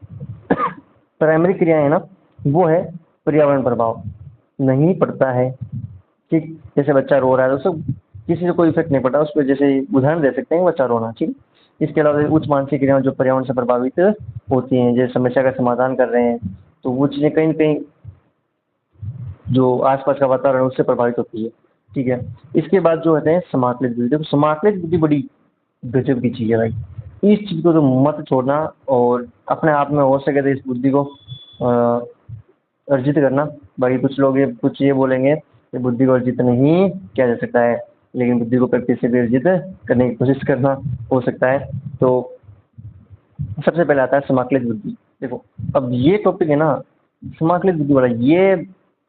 प्राइमरी क्रिया है ना, वो है पर्यावरण प्रभाव, नहीं पड़ता है, ठीक। जैसे बच्चा रो रहा है तो उसको किसी से कोई इफेक्ट नहीं पड़ता, उसको जैसे उदाहरण दे सकते हैं बच्चा रोना, ठीक। इसके अलावा उच्च मानसिक क्रियाएं जो पर्यावरण से प्रभावित होती हैं, जैसे समस्या का समाधान कर रहे हैं, तो वो चीज़ें कहीं न कहीं जो आसपास का वातावरण है उससे प्रभावित होती है, ठीक है। इसके बाद जो होते हैं समाकलित बुद्धि। देखो समाकलित बुद्धि बड़ी गजब की चीज़ है भाई, इस चीज़ को तो मत छोड़ना, और अपने आप में हो सके तो इस बुद्धि को अर्जित करना। बाकी कुछ लोग ये बोलेंगे कि बुद्धि को अर्जित नहीं किया जा सकता है, लेकिन बुद्धि को प्रैक्टिस से भी अर्जित करने की कोशिश करना हो सकता है। तो सबसे पहले आता है समाकलित बुद्धि। देखो अब ये टॉपिक है ना, समाकलित बुद्धि वाला, ये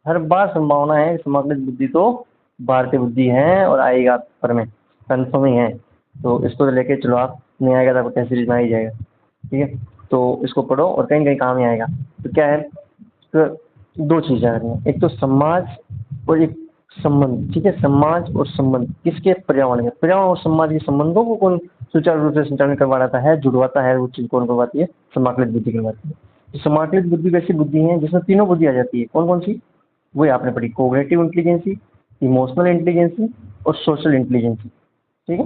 हर बार संभावना है समाकलित बुद्धि तो भारतीय बुद्धि है और आएगा पेपर में, कन्फर्म ही है। तो इसको लेके चलो, आप नहीं आएगा तो आपको टेस्ट सीरीज में आ ही जाएगा, ठीक है। तो इसको पढ़ो और कहीं कहीं काम ही आएगा। तो क्या है, तो दो चीज़ें आ रही हैं, एक तो समाज और एक संबंध, ठीक है। समाज और संबंध किसके, पर्यावरण के। पर्यावरण और समाज के संबंधों को कौन सुचारू रूप से संचालन करवाता है, जुड़वाता है, वो चीज़ कौन करवाती है, समाकलित बुद्धि करवाती है। तो समाकलित बुद्धि वैसी बुद्धि है जिसमें तीनों बुद्धि आ जाती है। कौन कौन सी, वही आपने पढ़ी, कोग्निटिव इंटेलिजेंसी, इमोशनल इंटेलिजेंसी और सोशल इंटेलिजेंसी, ठीक है।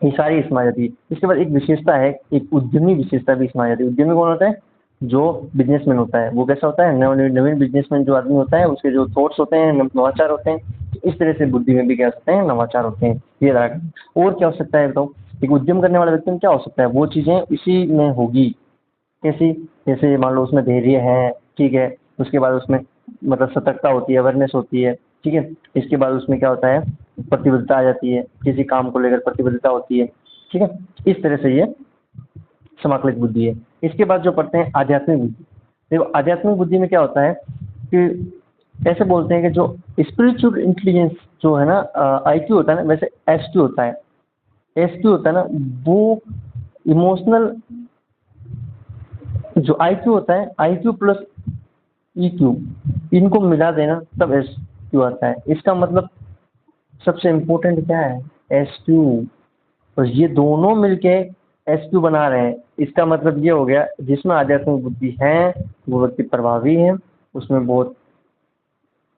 ये सारी इसमें आ जाती है। इसके बाद एक विशेषता है, एक उद्यमी विशेषता भी इसमें आ जाती है। उद्यमी कौन होता है, जो बिजनेसमैन होता है। वो कैसा होता है, नवीन बिजनेसमैन जो आदमी होता है, उसके जो थॉट्स होते हैं नवाचार होते हैं। तो इस तरह से बुद्धि में भी क्या सकते हैं, नवाचार होते हैं। ये रहा। और क्या हो सकता है बताओ, एक उद्यम करने वाले व्यक्ति में क्या हो सकता है, वो चीज़ें इसी में होगी। कैसी, जैसे मान लो उसमें धैर्य है, ठीक है। उसके बाद उसमें मतलब सतर्कता होती है, अवेयरनेस होती है, ठीक है। इसके बाद उसमें क्या होता है, प्रतिबद्धता आ जाती है, किसी काम को लेकर प्रतिबद्धता होती है, ठीक है। इस तरह से ये समाकलित बुद्धि है। इसके बाद जो पढ़ते हैं आध्यात्मिक बुद्धि। देखो आध्यात्मिक बुद्धि में क्या होता है कि ऐसे बोलते हैं कि जो स्पिरिचुअल इंटेलिजेंस जो है ना, IQ होता है ना, वैसे SQ होता है। SQ होता है ना, वो इमोशनल, जो IQ होता है, IQ प्लस EQ, इनको मिला देना तब SQ आता है। इसका मतलब सबसे इम्पोर्टेंट क्या है, SQ। और ये दोनों मिलके SQ बना रहे हैं। इसका मतलब ये हो गया, जिसमें आध्यात्मिक बुद्धि है वो व्यक्ति प्रभावी है, उसमें बहुत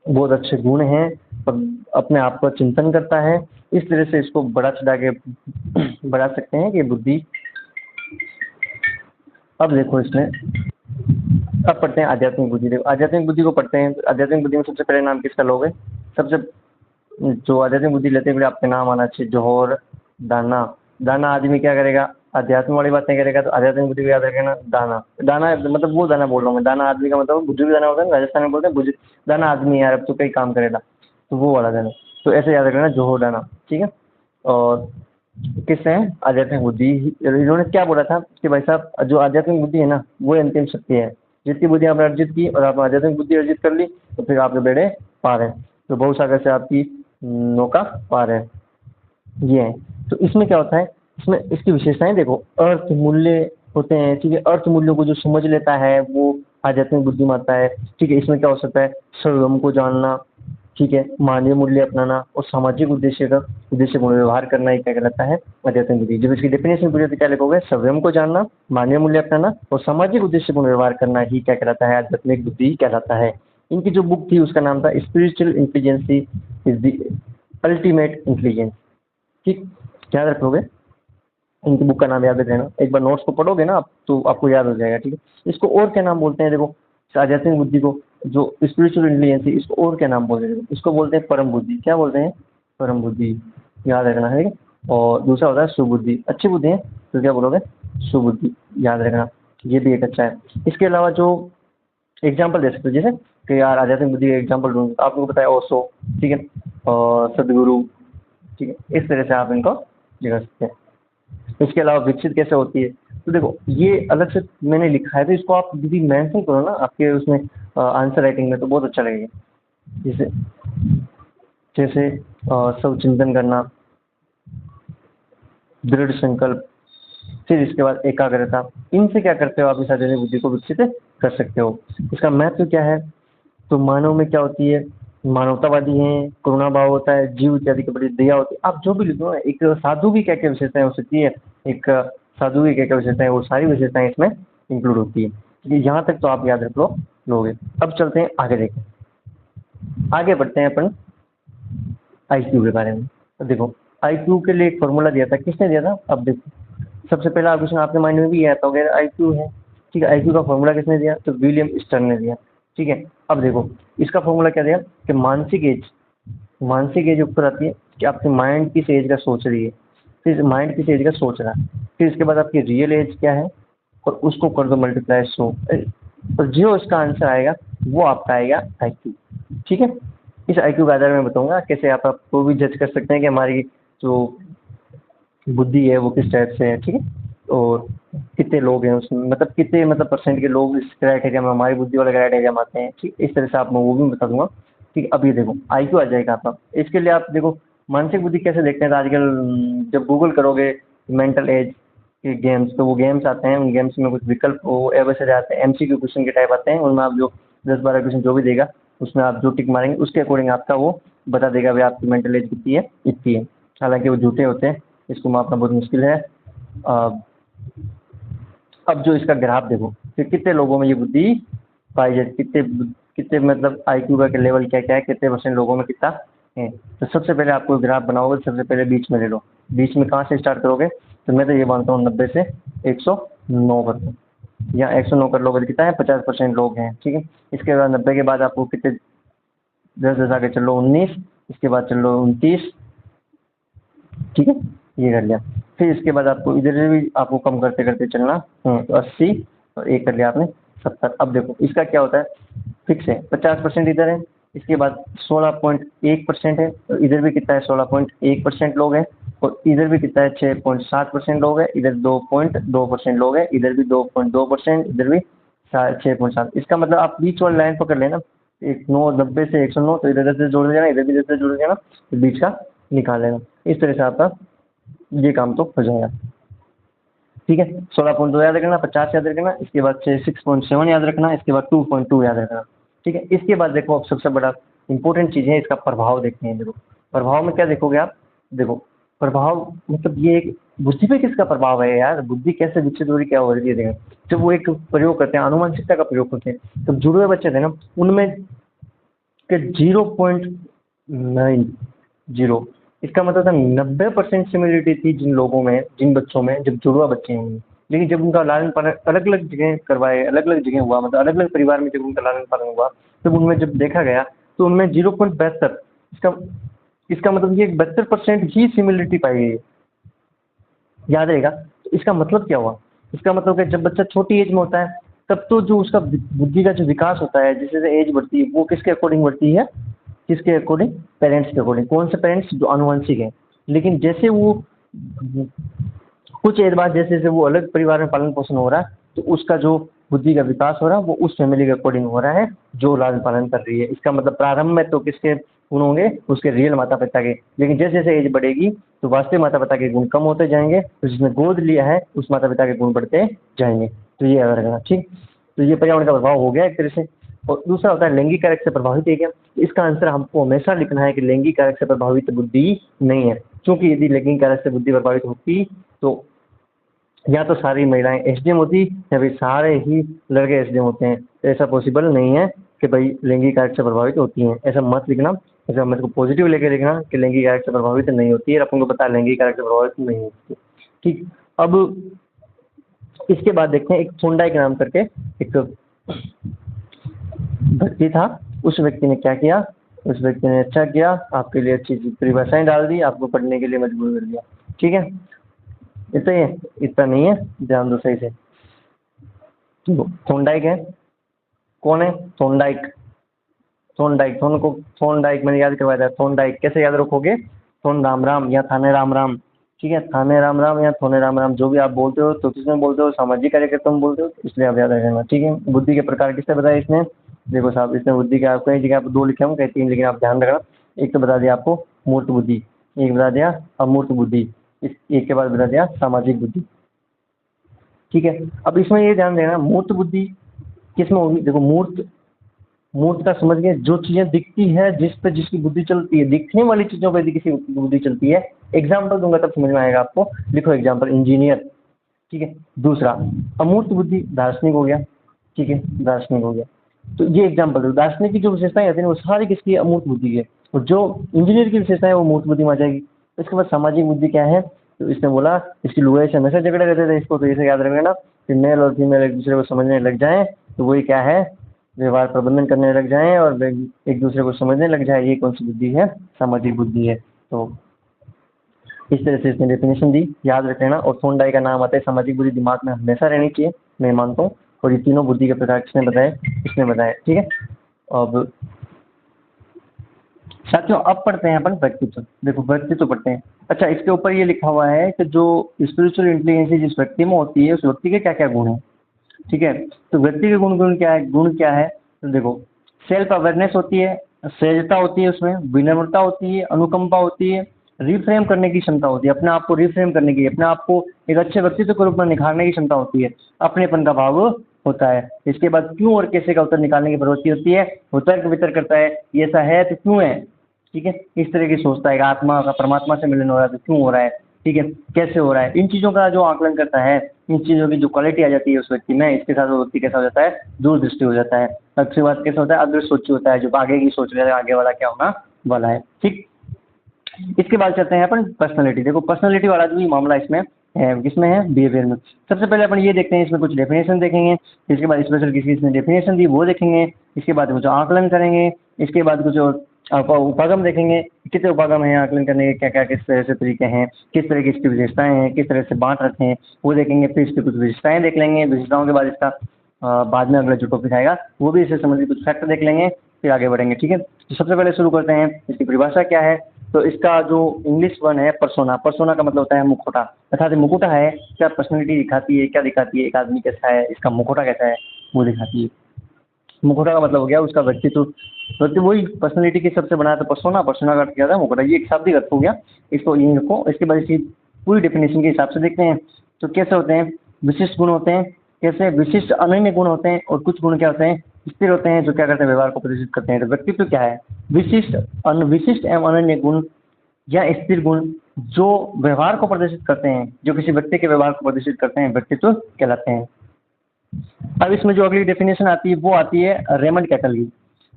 बहुत अच्छे गुण हैं, अपने आप का चिंतन करता है। इस तरह से इसको बढ़ा चढ़ा के बढ़ा सकते हैं कि बुद्धि। अब देखो इसमें, अब पढ़ते हैं आध्यात्मिक बुद्धि। देखो आध्यात्मिक बुद्धि को पढ़ते हैं, आध्यात्मिक बुद्धि में सबसे पहले नाम किसका लोगे, सबसे जो आध्यात्मिक बुद्धि लेते हुए आपके नाम आना चाहिए, जौहर दाना। दाना आदमी क्या करेगा, अध्यात्म वाली बातें करेगा, तो आध्यात्मिक बुद्धि को याद रखेना, दाना। दाना मतलब वो दाना बोल रहा हूँ मैं, दाना आदमी का मतलब बुजुर्ग दाना होता है ना, राजस्थान में बोलते हैं बुजुर्ग दाना आदमी है यार, अब तो कई काम करेगा, तो वो वाला दाना। तो ऐसे याद रखना, जौहर दाना, ठीक है। और किससे है, आध्यात्मिक बुद्धि। इन्होंने क्या बोला था कि भाई साहब, जो आध्यात्मिक बुद्धि है ना, वो अंतिम शक्ति है। जितनी बुद्धि आपने अर्जित की और आपने आध्यात्मिक बुद्धि अर्जित कर ली, तो फिर आपके बेड़े पार है। तो बहुत सागर से आपकी नौका पार है, ये है। तो इसमें क्या होता है, इसमें इसकी विशेषताएं देखो, अर्थ मूल्य होते हैं, ठीक है। अर्थ मूल्यों को जो समझ लेता है वो आध्यात्मिक बुद्धि में आता है। ठीक है, इसमें क्या हो सकता है, स्वयं को जानना, ठीक है, मानवीय मूल्य अपनाना और सामाजिक उद्देश्यपूर्ण व्यवहार करना, ये क्या कहलाता है, आध्यात्मिक बुद्धि। जब इसकी डेफिनेशन पूरी होती है क्या लिखोगे, स्वयं को जानना, मानवीय मूल्य अपनाना और सामाजिक उद्देश्यपूर्ण व्यवहार करना ही क्या कहलाता है, आध्यात्मिक बुद्धि कहलाता है। इनकी जो बुक थी उसका नाम था spiritual intelligency is the ultimate intelligence. ठीक, याद रखोगे, इनकी बुक का नाम याद रखना, एक बार नोट्स को पढ़ोगे ना आप तो आपको याद हो जाएगा। ठीक है, इसको और क्या नाम बोलते हैं, देखो इस आध्यात्मिक बुद्धि को, जो स्पिरिचुअल इंटेलिजेंस है, इसको और क्या नाम बोलते हैं, इसको बोलते हैं परम बुद्धि। क्या बोलते हैं, परम बुद्धि, याद रखना है। और दूसरा होता है सुबुद्धि, अच्छी बुद्धि है तो क्या बोलोगे, सुबुद्धि, याद रखना, ये भी एक अच्छा है। इसके अलावा जो एग्जाम्पल दे सकते हो, जैसे कि यार आध्यात्मिक बुद्धि का एग्जाम्पल दूँ तो आपको बताया ओशो, ठीक है, और सदगुरु, ठीक है, इस तरह से आप इनको जगह सकते हैं। इसके अलावा विकसित कैसे होती है, तो देखो ये अलग से मैंने लिखा है, तो इसको आप यदि मेंशन करो ना आपके उसमें आंसर राइटिंग में तो बहुत अच्छा लगेगा। जैसे जैसे सब चिंतन करना, दृढ़ संकल्प, फिर इसके बाद एकाग्रता, इनसे क्या करते हो आप इस आध्यात्मिक बुद्धि को विकसित कर सकते हो। इसका महत्व क्या है, तो मानव में क्या होती है, मानवतावादी है, करुणा भाव होता है, जीव इत्यादि के प्रति दया होती है। आप जो भी लिखो ना, एक साधु की क्या क्या विशेषताएं हो सकती है, एक साधु की क्या क्या विशेषताएं, वो सारी विशेषताएं इसमें इंक्लूड होती है। ये यहाँ तक तो आप याद रख लो लोगे। अब चलते हैं आगे, देखें आगे बढ़ते हैं अपन आईक्यू के बारे में। तो देखो आईक्यू के लिए एक फॉर्मूला दिया था, किसने दिया था, अब देखो सबसे पहला क्वेश्चन आपके माइंड में भी आया था वगैरह आईक्यू है। ठीक है, आईक्यू का फॉर्मूला किसने दिया, तो विलियम स्टर्न ने दिया। ठीक है, अब देखो इसका फॉर्मूला क्या दिया कि मानसिक एज ऊपर आती है कि आपके माइंड किस एज का सोच रही है, फिर माइंड किस एज का सोच रहा है, फिर इसके बाद आपकी रियल एज क्या है और उसको कर दो मल्टीप्लाई 100, और जो इसका आंसर आएगा वो आपका आएगा आईक्यू। ठीक है, इस आईक्यू के आधार में बताऊंगा कैसे आप आपको भी जज कर सकते हैं कि हमारी जो बुद्धि है वो किस टाइप से है। ठीक है, और कितने लोग हैं उसमें, मतलब कितने मतलब परसेंट के लोग इस क्राइटेरिया में, हमारी बुद्धि वाले क्राइटेरिया में आते हैं। ठीक, इस तरह से आप मैं वो भी बता दूंगा। ठीक, अब ये देखो आईक्यू आ जाएगा आपका। इसके लिए आप देखो मानसिक बुद्धि कैसे देखते हैं, तो आजकल जब गूगल करोगे मेंटल एज के गेम्स, तो वो गेम्स आते हैं, उन गेम्स में कुछ विकल्प वो एवैसे आते हैं, एमसीक्यू क्वेश्चन के टाइप आते हैं, उनमें आप जो 10-12 क्वेश्चन जो भी देगा उसमें आप जो टिक मारेंगे उसके अकॉर्डिंग आपका वो बता देगा भाई आपकी मेंटल एज कितनी है, इतनी है। हालांकि वो झूठे होते हैं, इसको मापना बहुत मुश्किल है। अब जो इसका ग्राफ देखो कि कितने लोगों में ये बुद्धि पाई जाती, कितने कितने मतलब आईक्यू का लेवल क्या क्या है, कितने परसेंट लोगों में कितना है। तो सबसे पहले आपको ग्राफ बनाओगे, सबसे पहले बीच में ले लो। बीच में कहाँ से स्टार्ट करोगे, तो मैं तो ये मानता हूँ 90 से 109 पर, या 109 कर लोगे तो कितना है, 50% लोग हैं। ठीक है, इसके बाद 90 के बाद आपको कितने, 10 आगे चलो 19, इसके बाद चलो 29। ठीक है, ये कर लिया। फिर इसके बाद आपको इधर से भी आपको कम करते करते चलना, तो 80 और एक कर लिया आपने 70। अब देखो इसका क्या होता है, फिक्स है 50% इधर है, इसके बाद 16.1% है, तो इधर भी कितना है 16.1% लोग हैं, और इधर भी कितना है 6.7% लोग हैं, इधर 2.2% लोग हैं, इधर भी 2.2%, इधर भी 6.7। इसका मतलब आप बीच वाली लाइन पकड़ लेना, 90 से 109, तो इधर से जोड़ देना, इधर भी इधर से जोड़ देना, तो बीच का निकाल लेना। इस तरह से आपका ये काम तो हो जाएगा। ठीक है, 16.2 याद रखना, 50 याद रखना, इसके बाद 6.7 याद रखना, इसके बाद 2.2 याद रखना। ठीक है, इसके बाद देखो अब सबसे बड़ा इंपॉर्टेंट चीज़ है, इसका प्रभाव देखते हैं। देखो प्रभाव में क्या देखोगे आप, देखो प्रभाव मतलब ये एक बुद्धि पे किसका प्रभाव है यार, बुद्धि कैसे विकसित हो रही क्या हो रही है। देखो जब वो एक प्रयोग करते हैं, आनुवंशिकता का प्रयोग करते हैं, तब जुड़े हुए बच्चे थे ना उनमें के 0.90, इसका मतलब था 90% सिमिलरिटी थी जिन लोगों में, जिन बच्चों में, जब जुड़वा बच्चे हैं उनमें। लेकिन जब उनका लालन पालन अलग अलग जगह करवाए, अलग अलग जगह हुआ, मतलब अलग अलग परिवार में जब उनका लालन पालन हुआ, तब उनमें जब देखा गया तो उनमें 0.72, इसका इसका मतलब ये 72% ही सिमिलरिटी पाई गई है। याद रहेगा, तो इसका मतलब क्या हुआ, इसका मतलब कि जब बच्चा छोटी एज में होता है तब तो जो उसका बुद्धि का जो विकास होता है, जैसे जैसे एज बढ़ती है वो किसके अकॉर्डिंग बढ़ती है, किसके अकॉर्डिंग, पेरेंट्स के अकॉर्डिंग। कौन से पेरेंट्स, जो आनुवंशिक हैं। लेकिन जैसे वो कुछ एज बाद जैसे जैसे वो अलग परिवार में पालन पोषण हो रहा है, तो उसका जो बुद्धि का विकास हो रहा है वो उस फैमिली के अकॉर्डिंग हो रहा है जो लालन पालन कर रही है। इसका मतलब प्रारंभ में तो किसके गुण होंगे, उसके रियल माता पिता के। लेकिन जैसे जैसे एज बढ़ेगी तो वास्तविक माता पिता के गुण कम होते जाएंगे, तो जिसने गोद लिया है उस माता पिता के गुण बढ़ते जाएंगे। तो ये याद रखना। ठीक, तो ये पर्यावरण का प्रभाव हो गया एक तरह से। और दूसरा होता है लैंगिक कारक से प्रभावित है क्या? इसका आंसर हमको हमेशा लिखना है कि लैंगिक कारक से प्रभावित बुद्धि नहीं है, क्योंकि यदि लैंगिक कारक से बुद्धि प्रभावित होती तो या तो सारी महिलाएं एसडीएम होती या फिर सारे ही लड़के एसडीएम होते हैं। तो ऐसा पॉसिबल नहीं है कि भाई लैंगिक कारक से प्रभावित होती हैं, ऐसा मत लिखना। ऐसा मत को पॉजिटिव लेके लिखना कि लैंगिक कारक से प्रभावित नहीं होती है, अपन को पता है लैंगिक कारक से प्रभावित नहीं होती। ठीक, अब इसके बाद देखते हैं एक थोंडाई के नाम करके एक व्यक्ति था। उस व्यक्ति ने क्या किया? उस व्यक्ति ने अच्छा किया, आपके लिए अच्छी परिभाषाएं डाल दी, आपको पढ़ने के लिए मजबूर कर दिया। ठीक है, इतना ही है, इतना नहीं है, ध्यान दो सही से। थोंडाइक है, कौन है? थोंडाइक। थोंडाइक को थोंडाइक मैंने याद करवाया था। थोंडाइक कैसे याद रखोगे? थोन राम राम या थाने राम राम। ठीक है, थाने राम राम या थोने राम राम, जो भी आप बोलते हो, तो किसमें बोलते हो? सामाजिक कार्यकर्ता में बोलते हो, इसलिए आप याद रखना। ठीक है, बुद्धि के प्रकार किसने बताया इसने? देखो साहब, इसने बुद्धि के आप कई जगह आप 2 लिखे हूँ, कहीं 3, लेकिन आप ध्यान रखना। एक तो बता दिया आपको मूर्त बुद्धि, एक बता दिया अमूर्त बुद्धि, इस एक के बाद बता दिया सामाजिक बुद्धि। ठीक है, अब इसमें ये ध्यान देना मूर्त बुद्धि किसमें होगी? देखो मूर्त, मूर्त का समझ गए, जो चीजें दिखती है, जिस पे जिसकी बुद्धि चलती है, दिखने वाली चीजों पे यदि किसी की बुद्धि चलती है। एग्जाम्पल दूंगा तब समझ में आएगा आपको। लिखो एग्जाम्पल, इंजीनियर। ठीक है, दूसरा अमूर्त बुद्धि दार्शनिक हो गया। ठीक है, दार्शनिक हो गया। तो ये एग्जाम्पल है, दार्शनिक की जो विशेषताएं होती है वो सारी किसकी? अमूर्त बुद्धि की है। और जो इंजीनियर की विशेषता है वो मूर्त बुद्धि में आ जाएगी। इसके बाद सामाजिक बुद्धि क्या है? तो इसने बोला इसकी लुगाई से हमेशा झगड़े रहते थे, इसको तो इसे याद रखना ना कि मेल और फीमेल एक दूसरे को समझने लग जाएं, तो वही क्या है? व्यवहार प्रबंधन करने लग जाएं और एक दूसरे को समझने लग जाए। ये कौन सी बुद्धि है? सामाजिक बुद्धि है। तो इस तरह से इसने डेफिनेशन दी, याद रख लेना। और थोंडाई का नाम आता है, सामाजिक बुद्धि दिमाग में हमेशा रहनी चाहिए, मैं मानता हूँ। और ये तीनों बुद्धि के प्रकार किसने बताए? इसने बताया। ठीक है, अब साथियों अब पढ़ते हैं अपन व्यक्तित्व। देखो व्यक्तित्व पढ़ते हैं। अच्छा, इसके ऊपर ये लिखा हुआ है कि जो स्पिरिचुअल इंटेलिजेंस जिस व्यक्ति में होती है, उस व्यक्ति के क्या क्या गुण हैं। ठीक है, तो व्यक्ति के गुण क्या है? गुण क्या है? तो देखो सेल्फ अवेयरनेस होती है, सहजता होती है, उसमें विनम्रता होती है, अनुकंपा होती है, रिफ्रेम करने की क्षमता होती है, अपने आप को रिफ्रेम करने की, अपने आप को एक अच्छे व्यक्तित्व के रूप में निखारने की क्षमता होती है, अपनेपन का भाव होता है। इसके बाद क्यों और कैसे का उत्तर निकालने की प्रवृत्ति होती है, वो तर्क वितर्क करता है, ये ऐसा है तो क्यों है। ठीक है, इस तरह की सोचता है कि आत्मा का परमात्मा से मिलन हो रहा है तो क्यों हो रहा है, ठीक है, कैसे हो रहा है, इन चीज़ों का जो आकलन करता है, इन चीज़ों की जो क्वालिटी आ जाती है उस व्यक्ति में, इसके साथ वो व्यक्ति कैसा हो जाता है? दूरदृष्टि हो जाता है। अच्छी बात कैसा होता है? अग्र सोची होता है, जो आगे की सोच रहा है, आगे वाला क्या होना वाला है। ठीक, इसके बाद चलते हैं अपन पर्सनैलिटी। देखो पर्सनैलिटी वाला जो भी मामला इसमें है, किसमें है? बिहेवियर में। सबसे पहले अपन ये देखते हैं, इसमें कुछ डेफिनेशन देखेंगे, इसके बाद स्पेशल किसी इसने डेफिनेशन दी वो देखेंगे, इसके बाद कुछ आकलन करेंगे, इसके बाद कुछ और उपागम देखेंगे, कितने उपागम हैं आकलन करने के, क्या क्या किस तरह से तरीके हैं, किस तरह की इसकी विशेषताएं हैं, किस तरह से बांट रखे हैं, वो देखेंगे। फिर इसकी कुछ विशेषताएं देख लेंगे, विशेषताओं के बाद इसका बाद में अगला जो टॉपिक आएगा वो भी इससे संबंधित कुछ फैक्ट देख लेंगे, फिर आगे बढ़ेंगे। ठीक है, तो सबसे पहले शुरू करते हैं, इसकी परिभाषा क्या है। तो इसका जो इंग्लिश वन है पर्सोना, पर्सोना का मतलब होता है मुखौटा, अर्थात मुकुटा है, क्या पर्सनैलिटी दिखाती है, क्या दिखाती है, एक आदमी कैसा है, इसका मुखौटा कैसा है वो दिखाती है। मुखौटा का मतलब हो गया उसका व्यक्तित्व, व्यक्ति वही पर्सनैलिटी की सबसे बना, तो पर्सोना, पर्सोना का अर्थ क्या था? मुखौटा। ये एक शाब्दिक अर्थ हो गया, इसको यहीं रखो। इसके बाद इसकी पूरी डेफिनेशन के हिसाब से देखते हैं। तो कैसे होते हैं? विशिष्ट गुण होते हैं, कैसे? विशिष्ट अनन्य गुण होते हैं, और कुछ गुण क्या होते हैं? स्थिर होते हैं, जो क्या करते हैं? व्यवहार को प्रदर्शित करते हैं। तो व्यक्तित्व क्या है? विशिष्ट विशिष्ट एवं अनन्य गुण या स्थिर गुण जो व्यवहार को प्रदर्शित करते हैं, जो किसी व्यक्ति के व्यवहार को प्रदर्शित करते हैं, व्यक्तित्व कहलाते हैं। अब इसमें जो अगली डेफिनेशन आती है वो आती है रेमंड कैटल की।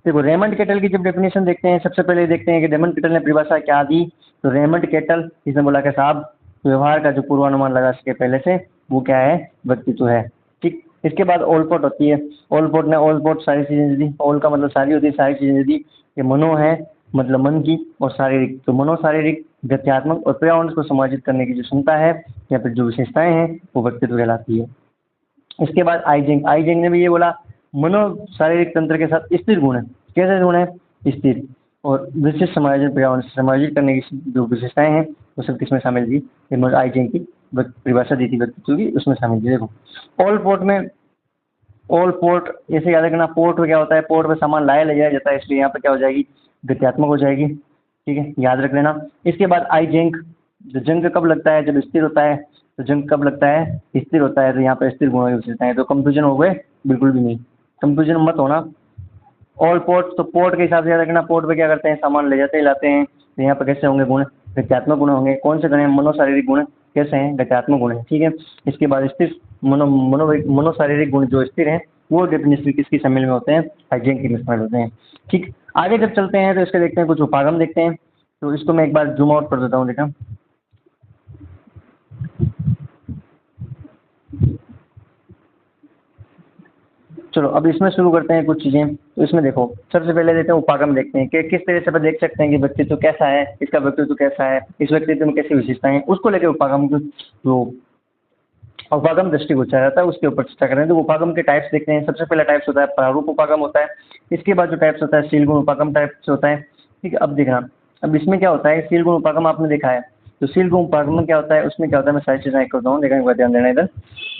देखो रेमंड कैटल की जब डेफिनेशन देखते हैं, सबसे पहले देखते हैं कि रेमंड कैटल ने परिभाषा क्या दी। तो रेमंड कैटल इसने बोला कि साहब व्यवहार का जो पूर्वानुमान लगा सके पहले से, वो क्या है? व्यक्तित्व है। ठीक, इसके बाद ओलपोर्ट होती है। ओलपोर्ट ने ओलपोर्ट सारी चीजें दी, ओल का मतलब सारी होती है, सारी चीजें दी। ये मनो है मतलब मन की, और शारीरिक, तो मनो शारीरिक, गत्यात्मक और पर्यावरण को समाजित करने की जो क्षमता है या फिर जो विशेषताएं हैं वो व्यक्तित्व कहलाती है। इसके बाद आइजेंग, आइजेंग ने भी ये बोला मनो शारीरिक तंत्र के साथ स्थिर गुण है। कैसे गुण है? स्थिर, और विशिष्ट समायोजन, पर्यावरण से समायोजित करने की जो विशेषताएं हैं वो सब किसमें शामिल थी? आइजेंग की परिभाषा दी थी व्यक्तित्व की, उसमें शामिल थी। देखो ऑल पोर्ट में, ऑल पोर्ट ऐसे याद रखना, पोर्ट में क्या होता है? पोर्ट में सामान लाया ले जाया जाता है, इसलिए यहाँ पे क्या हो जाएगी? गत्यात्मक हो जाएगी। ठीक है, याद रख लेना। इसके बाद आई जंक, जो जंग कब लगता है? जब स्थिर होता है। तो जंग कब लगता है, स्थिर होता है, तो यहाँ पर स्थिर गुणों की विशेषताएं हैं। तो कंफ्यूजन हो गए, बिल्कुल भी नहीं, कंफ्यूजन मत होना। ऑल पोर्ट, तो पोर्ट के हिसाब से याद रखना, पोर्ट पे क्या करते हैं, सामान ले जाते ही लाते हैं। तो यहाँ पर कैसे होंगे गुण, गत्यात्मक गुण होंगे। कौन से गुण हैं, मनोशारीरिक गुण कैसे हैं, गत्यात्मक गुण है, ठीक है। इसके बाद स्थिर मनोशारीरिक गुण जो स्थिर हैं वो डेफिनेटली किसकी शामिल में होते हैं, हाइजीन की शामिल होते हैं, ठीक। आगे जब चलते हैं तो इसके देखते हैं कुछ उपागम देखते हैं। तो इसको मैं एक बार जूम आउट कर देता हूँ, देखा। चलो अब इसमें शुरू करते हैं कुछ चीजें। तो इसमें देखो, सबसे पहले देखते हैं उपागम, देखते हैं कि किस तरह से अपन देख सकते हैं कि व्यक्तित्व कैसा है, इसका व्यक्तित्व कैसा है, इस व्यक्तित्व में कैसी विशेषताएं हैं, उसको लेकर उपागम जो उपागम दृष्टि को जाता है उसके ऊपर चर्चा करें। तो उपागम के टाइप्स देखते हैं। सबसे पहला टाइप्स होता है प्रारूप उपागम होता है। इसके बाद जो टाइप्स होता है शील गुण उपागम टाइप्स होता है, ठीक है। अब देखना, अब इसमें क्या होता है, शील गुण उपागम आपने देखा है। तो शील गुण उपागम में क्या होता है, उसमें क्या होता है, मैं सारी चीजें एक करता हूँ, देखने के बाद ध्यान देना इधर।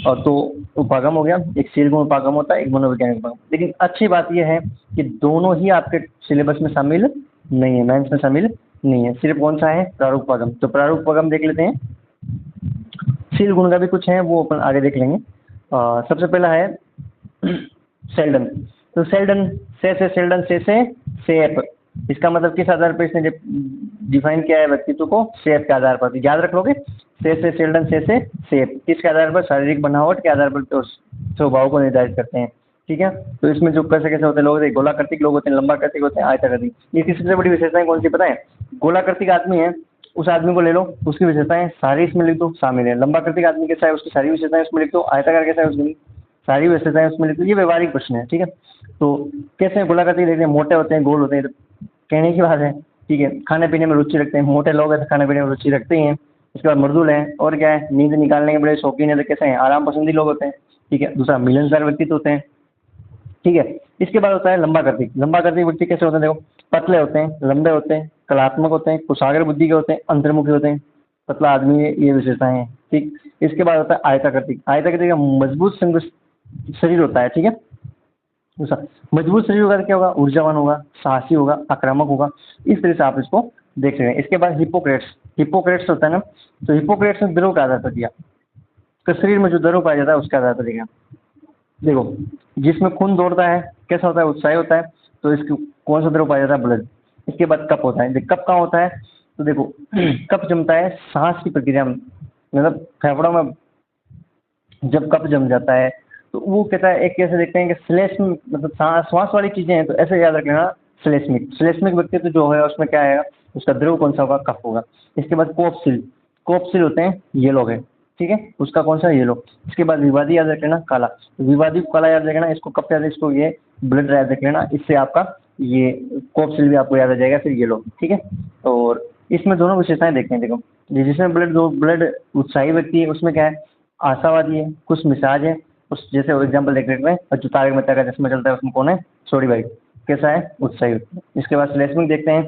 और तो उपागम हो गया, एक शील गुण उपागम होता है, एक मनोवैज्ञानिक उपागम। लेकिन अच्छी बात यह है कि दोनों ही आपके सिलेबस में शामिल नहीं है, मेंस में शामिल नहीं है, सिर्फ कौन सा है, प्रारूप उपागम। तो प्रारूप उपागम देख लेते हैं। शील गुण का भी कुछ है, वो अपन आगे देख लेंगे। सबसे पहला है सेल्डन। तो सेल्डन से सेल्डन से एप, इसका मतलब किस आधार पर इसने डिफाइन किया है व्यक्तित्व को, शेप के आधार पर। तो याद रख लोगे, से सेल्डन से शेप, किसके आधार पर, शारीरिक बनावट के आधार पर तो स्वभाव को निर्धारित करते हैं, ठीक है। तो इसमें जो कैसे कैसे होते हैं लोग, गोलाकृतिक लोग होते हैं, लंबाकृतिक होते हैं, आयताकृतिक। इसकी सबसे बड़ी विशेषताएं कौन सी पता है, गोलाकृतिक आदमी है उस आदमी को ले लो, उसकी विशेषताएं सारी इसमें लिख दो, शामिल है। लंबाकृतिक आदमी कैसा है, उसकी सारी विशेषताएं उसमें लिख दो। आयताकार कैसा है, उसकी सारी विशेषताएं उसमें लिख दो। ये व्यवहारिक प्रश्न है, ठीक है। तो कैसे गोलाकृतिक देखते हैं, मोटे होते हैं, गोल होते हैं, तो कहने की बात है, ठीक है। खाने पीने में रुचि रखते हैं, मोटे लोग हैं तो खाने पीने में रुचि रखते ही हैं। उसके बाद मृदुल हैं, और क्या है, नींद निकालने के बड़े शौकीन है, तो कैसे हैं, आराम पसंदी लोग होते हैं, ठीक है। दूसरा मिलनसार व्यक्तित्व होते हैं, ठीक है। इसके बाद होता है लंबाकृतिक। लंबाकृतिक व्यक्ति कैसे होते हैं, देखो, पतले होते हैं, लंबे होते हैं, कलात्मक होते हैं, कुशाग्र बुद्धि के होते हैं, अंतर्मुखी होते हैं, पतला आदमी, ये विशेषताएं हैं, ठीक। इसके बाद होता है आयताकृतिक। आयताकृतिक का मजबूत शरीर होता है, ठीक है। दूसरा मजबूत शरीर होगा तो क्या होगा, ऊर्जावान होगा, साहसी होगा, आक्रामक होगा। इस तरह से आप इसको देख सकते हैं। इसके बाद हिपोक्रेट्स। हिपोक्रेट्स होता है ना, तो हिपोक्रेट्स ने द्रव का आधार पर दिया, तो शरीर में जो द्रव पाया जाता है उसके आधार पर दिया। देखो, जिसमें खून दौड़ता है कैसा होता है, उत्साही होता है, तो इसको कौन सा द्रव पाया जाता है, ब्लड। इसके बाद कप होता है। कप कहाँ होता है, तो देखो कप जमता है सांस की प्रक्रिया में, मतलब फेफड़ों में जब कप जम जाता है तो वो कहता है, एक कैसे देखते हैं कि श्लेष्म, मतलब श्वास वाली चीजें हैं, तो ऐसे याद रख लेना, श्लेष्मिक। श्लेष्मिक व्यक्तित्व जो है उसमें क्या आएगा, उसका द्रव कौन सा होगा, कफ होगा। इसके बाद कोपशील। कोपशील होते हैं ये लोग हैं, ठीक है, उसका कौन सा, ये लोग। इसके बाद विवादी याद रख लेना, काला। विवादी काला याद रखना, इसको कफ याद, इसको ये ब्लड याद रख लेना, इससे आपका ये कोपशील भी आपको याद आ जाएगा, फिर ये लोग, ठीक है। और इसमें दोनों विशेषताएं देखते हैं। देखो, जिसमें ब्लड उत्साही व्यक्ति है उसमें क्या है, आशावादी है, खुश मिजाज है, उस जैसे एग्जाम्पल देख लेते हैं। और जो तारक मेहता का चश्मा चलता है उसमें कौन है, छोटी भाई, कैसा है, उत्साही। इसके बाद श्लेष्मिक देखते हैं,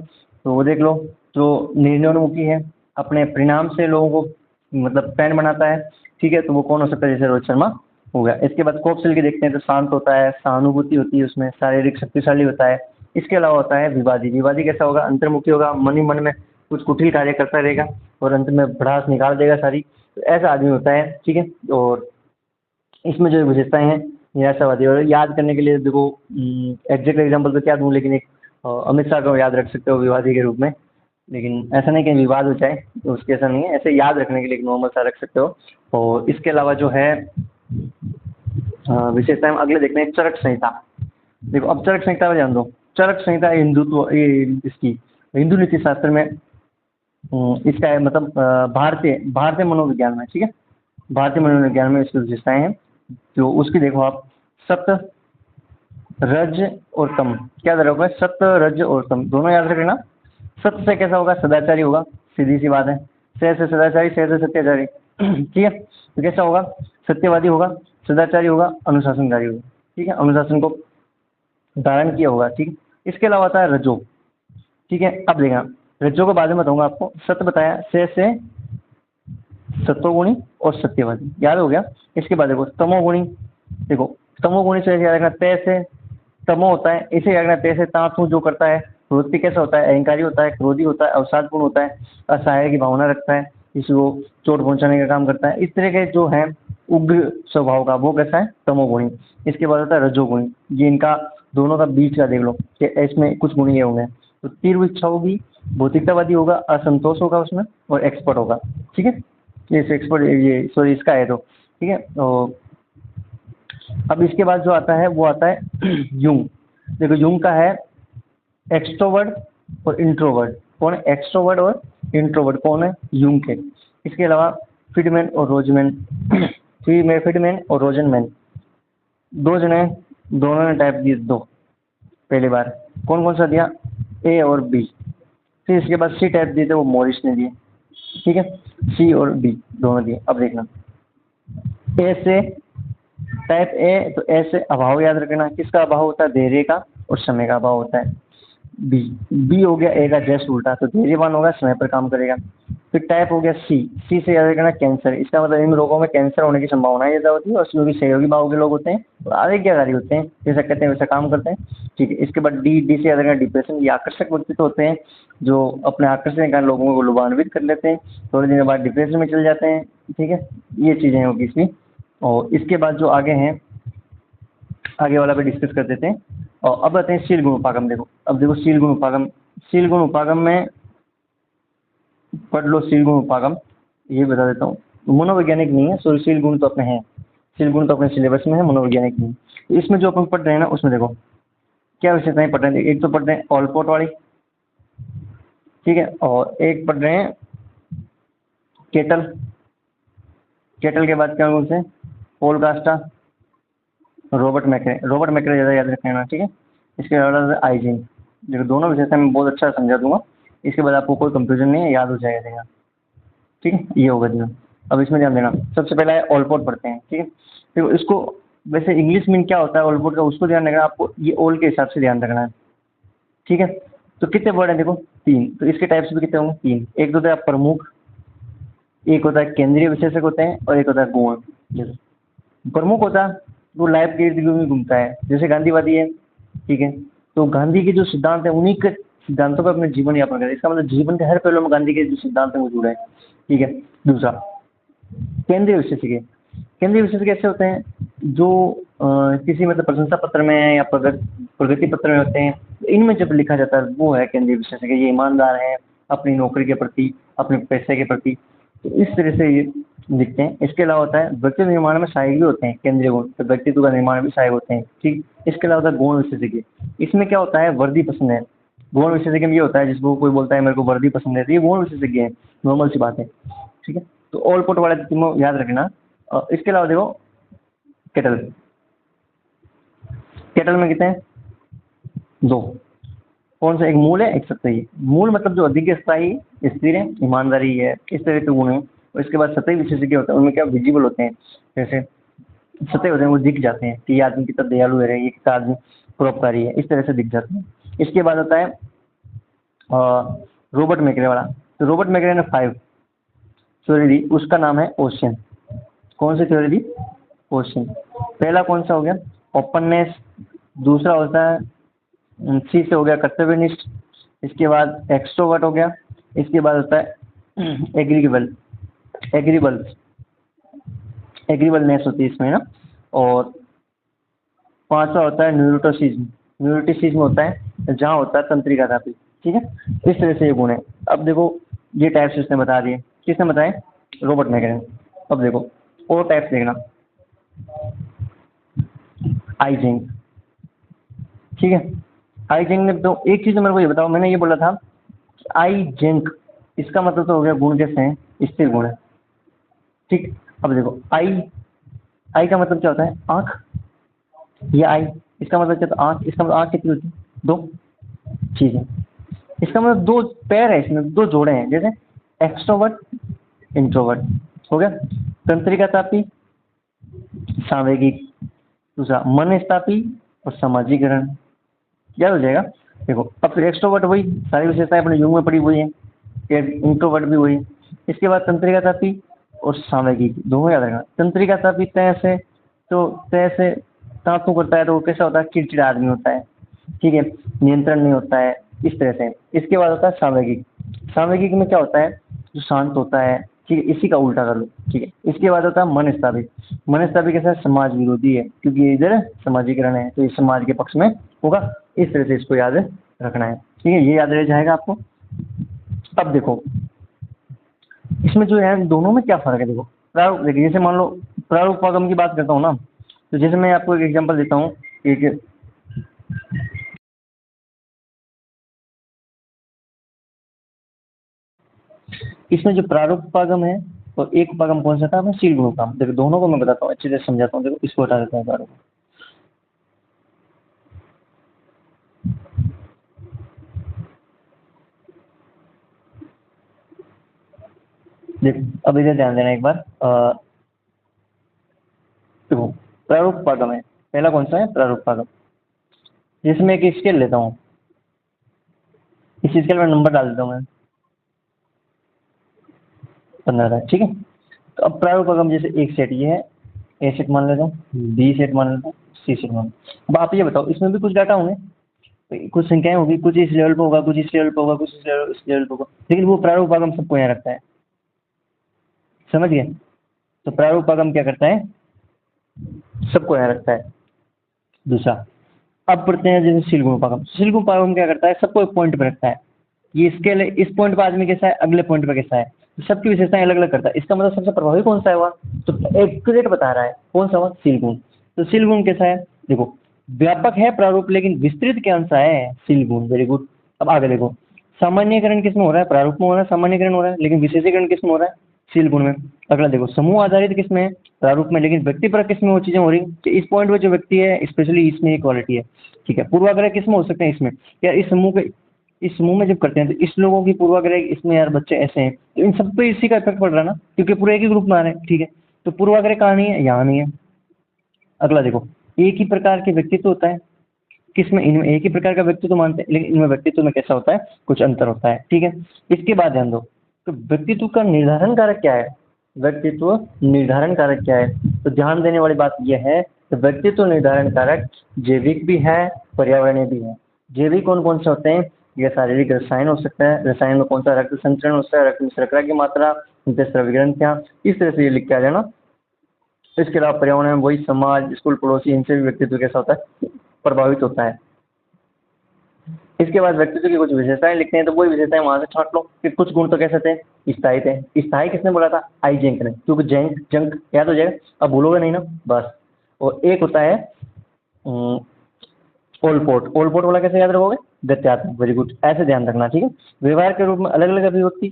तो वो देख लो, जो निर्णयोन्मुखी है, अपने परिणाम से लोगों को मतलब फैन बनाता है, ठीक है। तो वो कौन हो सकता है, जैसे रोहित शर्मा हो गया। इसके बाद कोपशील की देखते हैं, तो शांत होता है, सहानुभूति होती है उसमें, शारीरिक शक्तिशाली होता है। इसके अलावा होता है विवादी। विवादी कैसा होगा, अंतर्मुखी होगा, मन ही मन में कुछ कुटिल कार्य करता रहेगा और अंत में भड़ास निकाल देगा सारी, तो ऐसा आदमी होता है, ठीक है। और इसमें जो विशेषताएं हैं निराशावादी। और याद करने के लिए देखो, एग्जैक्ट एग्जांपल तो क्या दूं, लेकिन एक अमित शाह को याद रख सकते हो विवादी के रूप में, लेकिन ऐसा नहीं कि विवाद हो जाए, तो उसके ऐसा नहीं है, ऐसे याद रखने के लिए एक नॉर्मल सा रख सकते हो। और इसके अलावा जो है विशेषताएं हम अगले देखते हैं, चरक संहिता। देखो, अब चरक संहिता में ध्यान दो। चरक संहिता हिंदुत्व, ये इसकी हिंदू नीति शास्त्र में इसका है, मतलब भारतीय मनोविज्ञान में, ठीक है, भारतीय मनोविज्ञान में इसकी विशेषताएं हैं। तो उसकी देखो आप, सत, रज और तम, क्या दर होगा, सत, रज और तम, दोनों याद रखना। सत्य से कैसा होगा, सदाचारी होगा, सीधी सी बात है। से सदाचारी, से सत्याचारी, ठीक है। तो कैसा होगा, सत्यवादी होगा, सदाचारी होगा, अनुशासनकारी होगा, ठीक है, अनुशासन को धारण किया होगा, ठीक है। इसके अलावा आता है रजो, ठीक है। अब देखना, रज्जो को बाद में बताऊंगा आपको। सत्य बताया, से सत्वगुणी और सत्यवादी, याद हो गया। इसके बाद देखो तमोगुणी। देखो, तमोगुणी से याद रखना, तय से तमो होता है, इसे याद रखना, तय से तांतु जो करता है। क्रोधी कैसा होता है, अहंकारी होता है, क्रोधी होता है, अवसादपूर्ण होता है, असहाय की भावना रखता है, किसी को चोट पहुंचाने का काम करता है। इस तरह के जो है उग्र स्वभाव का वो कैसा है, तमोगुणी। इसके बाद होता है रजोगुणी, ये इनका दोनों का बीच का देख लो कि इसमें कुछ गुण ये होंगे। तो तीव्र इच्छा होगी, भौतिकतावादी होगा, असंतोष होगा उसमें, और एक्सपर्ट होगा। ठीक है, ये एक्सपर्ट, ये सॉरी इसका है तो ठीक है। तो अब इसके बाद जो आता है वो आता है यूंग। देखो यूंग का है एक्सट्रोवर्ट और इंट्रोवर्ट। कौन है एक्सट्रोवर्ट और इंट्रोवर्ट, कौन है, यूंग के। इसके अलावा फ्रीडमैन और रोजमैन फ्रीडमैन और रोजनमैन, दो जने, दोनों ने टाइप दिए दो पहली बार। कौन कौन सा दिया, ए और बी। फिर इसके बाद सी टाइप दिए थे, वो मॉरिस ने दिए। ठीक है, सी और बी दोनों दिए। अब देखना ए से टाइप ए, तो ए से अभाव याद रखना, किसका अभाव होता है, धैर्य का और समय का अभाव होता है। बी, बी हो गया ए का जस्ट उल्टा, तो धैर्यवान होगा, समय पर काम करेगा। फिर टाइप हो गया सी, सी से याद रखना कैंसर। इसका मतलब इन रोगों में कैंसर होने की संभावना ज़्यादा होती है, और उसमें भी सहयोगी भाव के लोग होते हैं और आरोग्यकारी होते हैं, जैसा कहते हैं वैसा काम करते हैं। ठीक है, इसके बाद डी, डी से याद रखना डिप्रेशन। ये आकर्षक व्यक्तित्व होते हैं जो अपने आकर्षण के कारण लोगों को लुभान्वित कर लेते हैं, थोड़े दिन के बाद डिप्रेशन में चले जाते हैं। ठीक है, ये चीज़ें होगी इसमें। और इसके बाद जो आगे हैं, आगे वाला पे डिस्कस कर देते हैं। और अब आते हैं शील गुण उपागम। देखो अब देखो शील गुण उपागम, शील गुण उपागम में पढ़ लो शील गुण उपागम, ये बता देता हूँ। मनोवैज्ञानिक नहीं है, सॉरी शील गुण तो अपने हैं, शील गुण तो अपने सिलेबस में है, मनोवैज्ञानिक नहीं। तो इसमें जो अपन पढ़ रहे हैं ना, उसमें देखो क्या विशेषताएं पढ़ रहे हैं। एक तो पढ़ रहे हैं ऑलपोर्ट वाली, ठीक है, और एक पढ़ रहे हैं केटल। केटल के बाद क्या बोलते हैं, पोल कास्टा, रॉबर्ट मैकरे। रॉबर्ट मैकरे ज़्यादा याद रखना, ठीक है। इसके अलावा आइजिन। देखो दोनों विशेषता मैं बहुत अच्छा समझा दूंगा, इसके बाद आपको कोई कंफ्यूजन नहीं है, याद हो जाएगा। ठीक है, ये होगा जी। अब इसमें ध्यान देना, सबसे पहला है ऑलपोर्ट पढ़ते हैं। ठीक है, तो इसको वैसे इंग्लिश में क्या होता है ऑलपोर्ट का, उसको ध्यान रखना आपको, ये ऑल के हिसाब से ध्यान रखना है। ठीक है, तो कितने वर्ड हैं, देखो 3। तो इसके टाइप्स भी कितने होंगे, 3। एक तो होता है प्रमुख, एक होता है केंद्रीय विशेषक होते हैं, और एक होता है गौण। जैसे प्रमुख होता है वो लाइफ के इर्द गिर्द में घूमता है, जैसे गांधीवादी है। ठीक है, तो गांधी के जो सिद्धांत है उन्हीं के सिद्धांतों पर अपने जीवन यापन करें, इसका मतलब जीवन के हर पहलू में गांधी के जो सिद्धांत है वो जुड़े हैं। ठीक है, दूसरा केंद्रीय विशेषक है। केंद्रीय विशेषक कैसे होते हैं, जो किसी मतलब प्रशंसा पत्र में या प्रगति पत्र में होते हैं, इनमें जब लिखा जाता है वो है केंद्रीय विशेषक। ये ईमानदार है अपनी नौकरी के प्रति, अपने पैसे के प्रति, तो इस तरह से ये लिखते हैं। इसके अलावा होता है व्यक्तित्व निर्माण में सहायक भी होते हैं केंद्रीय गुण, तो व्यक्तित्व का निर्माण भी सहायक होते हैं। ठीक, इसके अलावा होता है गौण विशेषज्ञ। इसमें क्या होता है, वर्दी पसंद है। गौण विशेषज्ञ में ये होता है जिसको कोई बोलता है मेरे को वर्दी पसंद है, तो ये गौण विशेषज्ञ है, नॉर्मल सी बात है। ठीक है, तो ऑल पोर्ट वाले तुम याद रखना। इसके अलावा देखो केटल, केटल में कितने हैं, 2। कौन सा, एक मूल है एक सतही। मूल मतलब जो अधिक स्थायी, स्थिर है, ईमानदारी है, इस तरह के गुण है। और इसके बाद सतही विशेषज्ञ होता है, उनमें क्या विजिबल होते हैं, जैसे सतही होते हैं वो दिख जाते हैं कि ये आदमी कितना दयालु है, ये कितना आदमी परोपकारी है, इस तरह से दिख जाते हैं। इसके बाद होता है रॉबर्ट मैकरे वाला। तो रॉबर्ट मैकरे ने 5 थ्योरी दी, उसका नाम है ओशियन। कौन सी थ्योरी दी, ओशियन। पहला कौन सा हो गया, ओपननेस। दूसरा होता है सी से हो गया कर्तव्यनिष्ठ। इसके बाद एक्सट्रोवर्ट हो गया। इसके बाद होता है एग्रीबलनेस होती है इसमें ना। और 5वां होता है न्यूरोटिसिज्म। न्यूरोटिसिज्म होता है जहाँ होता है तंत्रिका धापी। ठीक है, इस तरह से ये गुण है। अब देखो ये टाइप्स इसने बता दिए, किसने बताए, रॉबर्ट मैकरे ने। अब देखो और टाइप्स देखना, आइजिंग। ठीक है, आइजिंग ने तो एक चीज़ मेरे को ये बताओ, मैंने ये बोला था आइजिंग, इसका मतलब तो हो गया गुण कैसे हैं, स्थिर गुण है। ठीक, अब देखो आई का मतलब क्या होता है, आँख। ये आई, इसका मतलब क्या होता है, आँख। इसका मतलब आँख कितनी होती है, 2 चीज़ें। इसका मतलब 2 पैर है, इसमें 2 जोड़े हैं, जैसे एक्सट्रोवर्ट इंट्रोवर्ट हो गया। तंत्रिका तापी, सावेगिक। दूसरा मनस्तापी और सामाजिकरण, याद हो जाएगा। देखो अब फिर एक्सट्रोवर्ट वही सारी विशेषताएं अपने युग में पड़ी हुई है, इंट्रोवर्ट भी वही। इसके बाद तंत्रिका तापी और सावेगिक, दोनों याद रखना। तंत्रिका तापी तय से तांतु करता है, तो वो कैसा होता है, चिड़चिड़ा आदमी होता है। ठीक है, नियंत्रण नहीं होता है, इस तरह से। इसके बाद होता है सावेगिक। सावेगिक में क्या होता है, जो शांत होता है, ठीक है, इसी का उल्टा कर लो। ठीक है, इसके बाद होता है मनस्ताबिक। मनस्ताबिक कैसा है, समाज विरोधी है, क्योंकि ये इधर समाजीकरण है तो ये समाज के पक्ष में होगा। इस तरह से इसको याद रखना है। ठीक है, ये याद रह जाएगा आपको। अब देखो इसमें जो है दोनों में क्या फर्क है। देखो प्रारूप, देखिए जैसे मान लो प्रारूपागम की बात करता हूँ ना, तो जैसे मैं आपको एक एग्जांपल देता हूँ। एक इसमें जो प्रारूपागम है और एक उपागम कौन सा था, मैं शील गुणोपागम। देखो दोनों को मैं बताता हूँ, अच्छे से समझाता हूँ। देखो इसको हटा देता हूँ प्रारूप। देखो अब इधर ध्यान देना एक बार। देखो प्रारूपागम है, पहला कौन सा है, प्रारूपागम। जिसमें एक स्केल लेता हूँ, इस स्केल में नंबर डाल देता हूँ मैं 15 ठीक है। तो अब प्रारूपागम जैसे एक सेट ये है, ए सेट मान लेता हूँ, बी सेट मान लेता हूँ, सी सेट मान लेता हूँ। अब आप ये बताओ, इसमें भी कुछ डाटा होंगे, कुछ संख्याएं होगी, कुछ इस लेवल पे होगा, कुछ इस लेवल पे होगा, कुछ इस लेवल पे होगा, लेकिन वो प्रारूपागम सबको यहाँ रखता है। समझ गए। तो प्रारूपागम क्या करता है, सबको यहाँ रखता है। दूसरा, अब पढ़ते हैं जैसे शील गुणोपागम। शील गुणोपागम क्या करता है, सबको एक पॉइंट पे रखता है। ये स्केल है, इस पॉइंट पे आदमी कैसा है, अगले पॉइंट पे कैसा है, सबकी विशेषताएं अलग अलग करता है। इसका मतलब सबसे प्रभावी कौन सा है हुआ, तो एक्यूरेट बता रहा है कौन सा हुआ, शील गुण। तो शील गुण कैसा है, देखो व्यापक है प्रारूप, लेकिन विस्तृत क्या सा है, शील गुण। Very good. अब आगे देखो, सामान्यकरण किसमें हो रहा है, प्रारूप में हो रहा है सामान्यकरण हो रहा है, लेकिन विशेषीकरण किसमें हो रहा है, शील गुण में। अगला देखो, समूह आधारित किसमें है, प्रारूप में, लेकिन व्यक्तिपरक किसमें वो चीजें हो रही। तो इस पॉइंट पे जो व्यक्ति है, स्पेशली इसमें ये क्वालिटी है। ठीक है, पूर्वाग्रह किसमें हो सकते हैं, इसमें। यार इस समूह में जब करते हैं तो इस लोगों की पूर्वाग्रह, इसमें यार बच्चे ऐसे हैं, तो इन सब पे इसी का इफेक्ट पड़ रहा है ना, क्योंकि पूरे एक ही ग्रुप में आ रहे हैं। ठीक है, तो पूर्वाग्रह कहाँ नहीं है, यहाँ नहीं है। अगला देखो, एक ही प्रकार के व्यक्तित्व होता है किसमें, इनमें एक ही प्रकार का व्यक्तित्व मानते हैं, लेकिन इनमें व्यक्तित्व में कैसा होता है, कुछ अंतर होता है। ठीक है, इसके बाद ध्यान दो, तो व्यक्तित्व का निर्धारण कारक क्या है, व्यक्तित्व निर्धारण कारक क्या है। तो ध्यान देने वाली बात यह है कि व्यक्तित्व निर्धारण कारक जैविक भी है, पर्यावरणीय भी है। जैविक कौन कौन से होते हैं, यह शारीरिक रसायन हो सकता है, रसायन में कौन सा, रक्त संचरण हो सकता है, रक्त में शर्करा की मात्रा, स्रावी ग्रंथियां, इस तरह से ये लिख के आ जाना। इसके अलावा पर्यावरण में वही समाज, स्कूल, पड़ोसी, इनसे भी व्यक्तित्व कैसा होता है, प्रभावित होता है। इसके बाद व्यक्तित्व की कुछ विशेषताएं लिखते हैं, तो वही विशेषताएं वहां से छांट लो कि कुछ गुण तो कैसे थे, स्थायी थे। स्थायी किसने बोला था, आई जेंक ने, क्योंकि जंक जंक याद हो जाएगा, अब भूलोगे नहीं ना बस। और एक होता है ओलपोट। ओलपोट वाला कैसे याद रखोगे, गत्यात्मक। वेरी गुड, ऐसे ध्यान रखना। ठीक है, व्यवहार के रूप में अलग अलग अभिव्यक्ति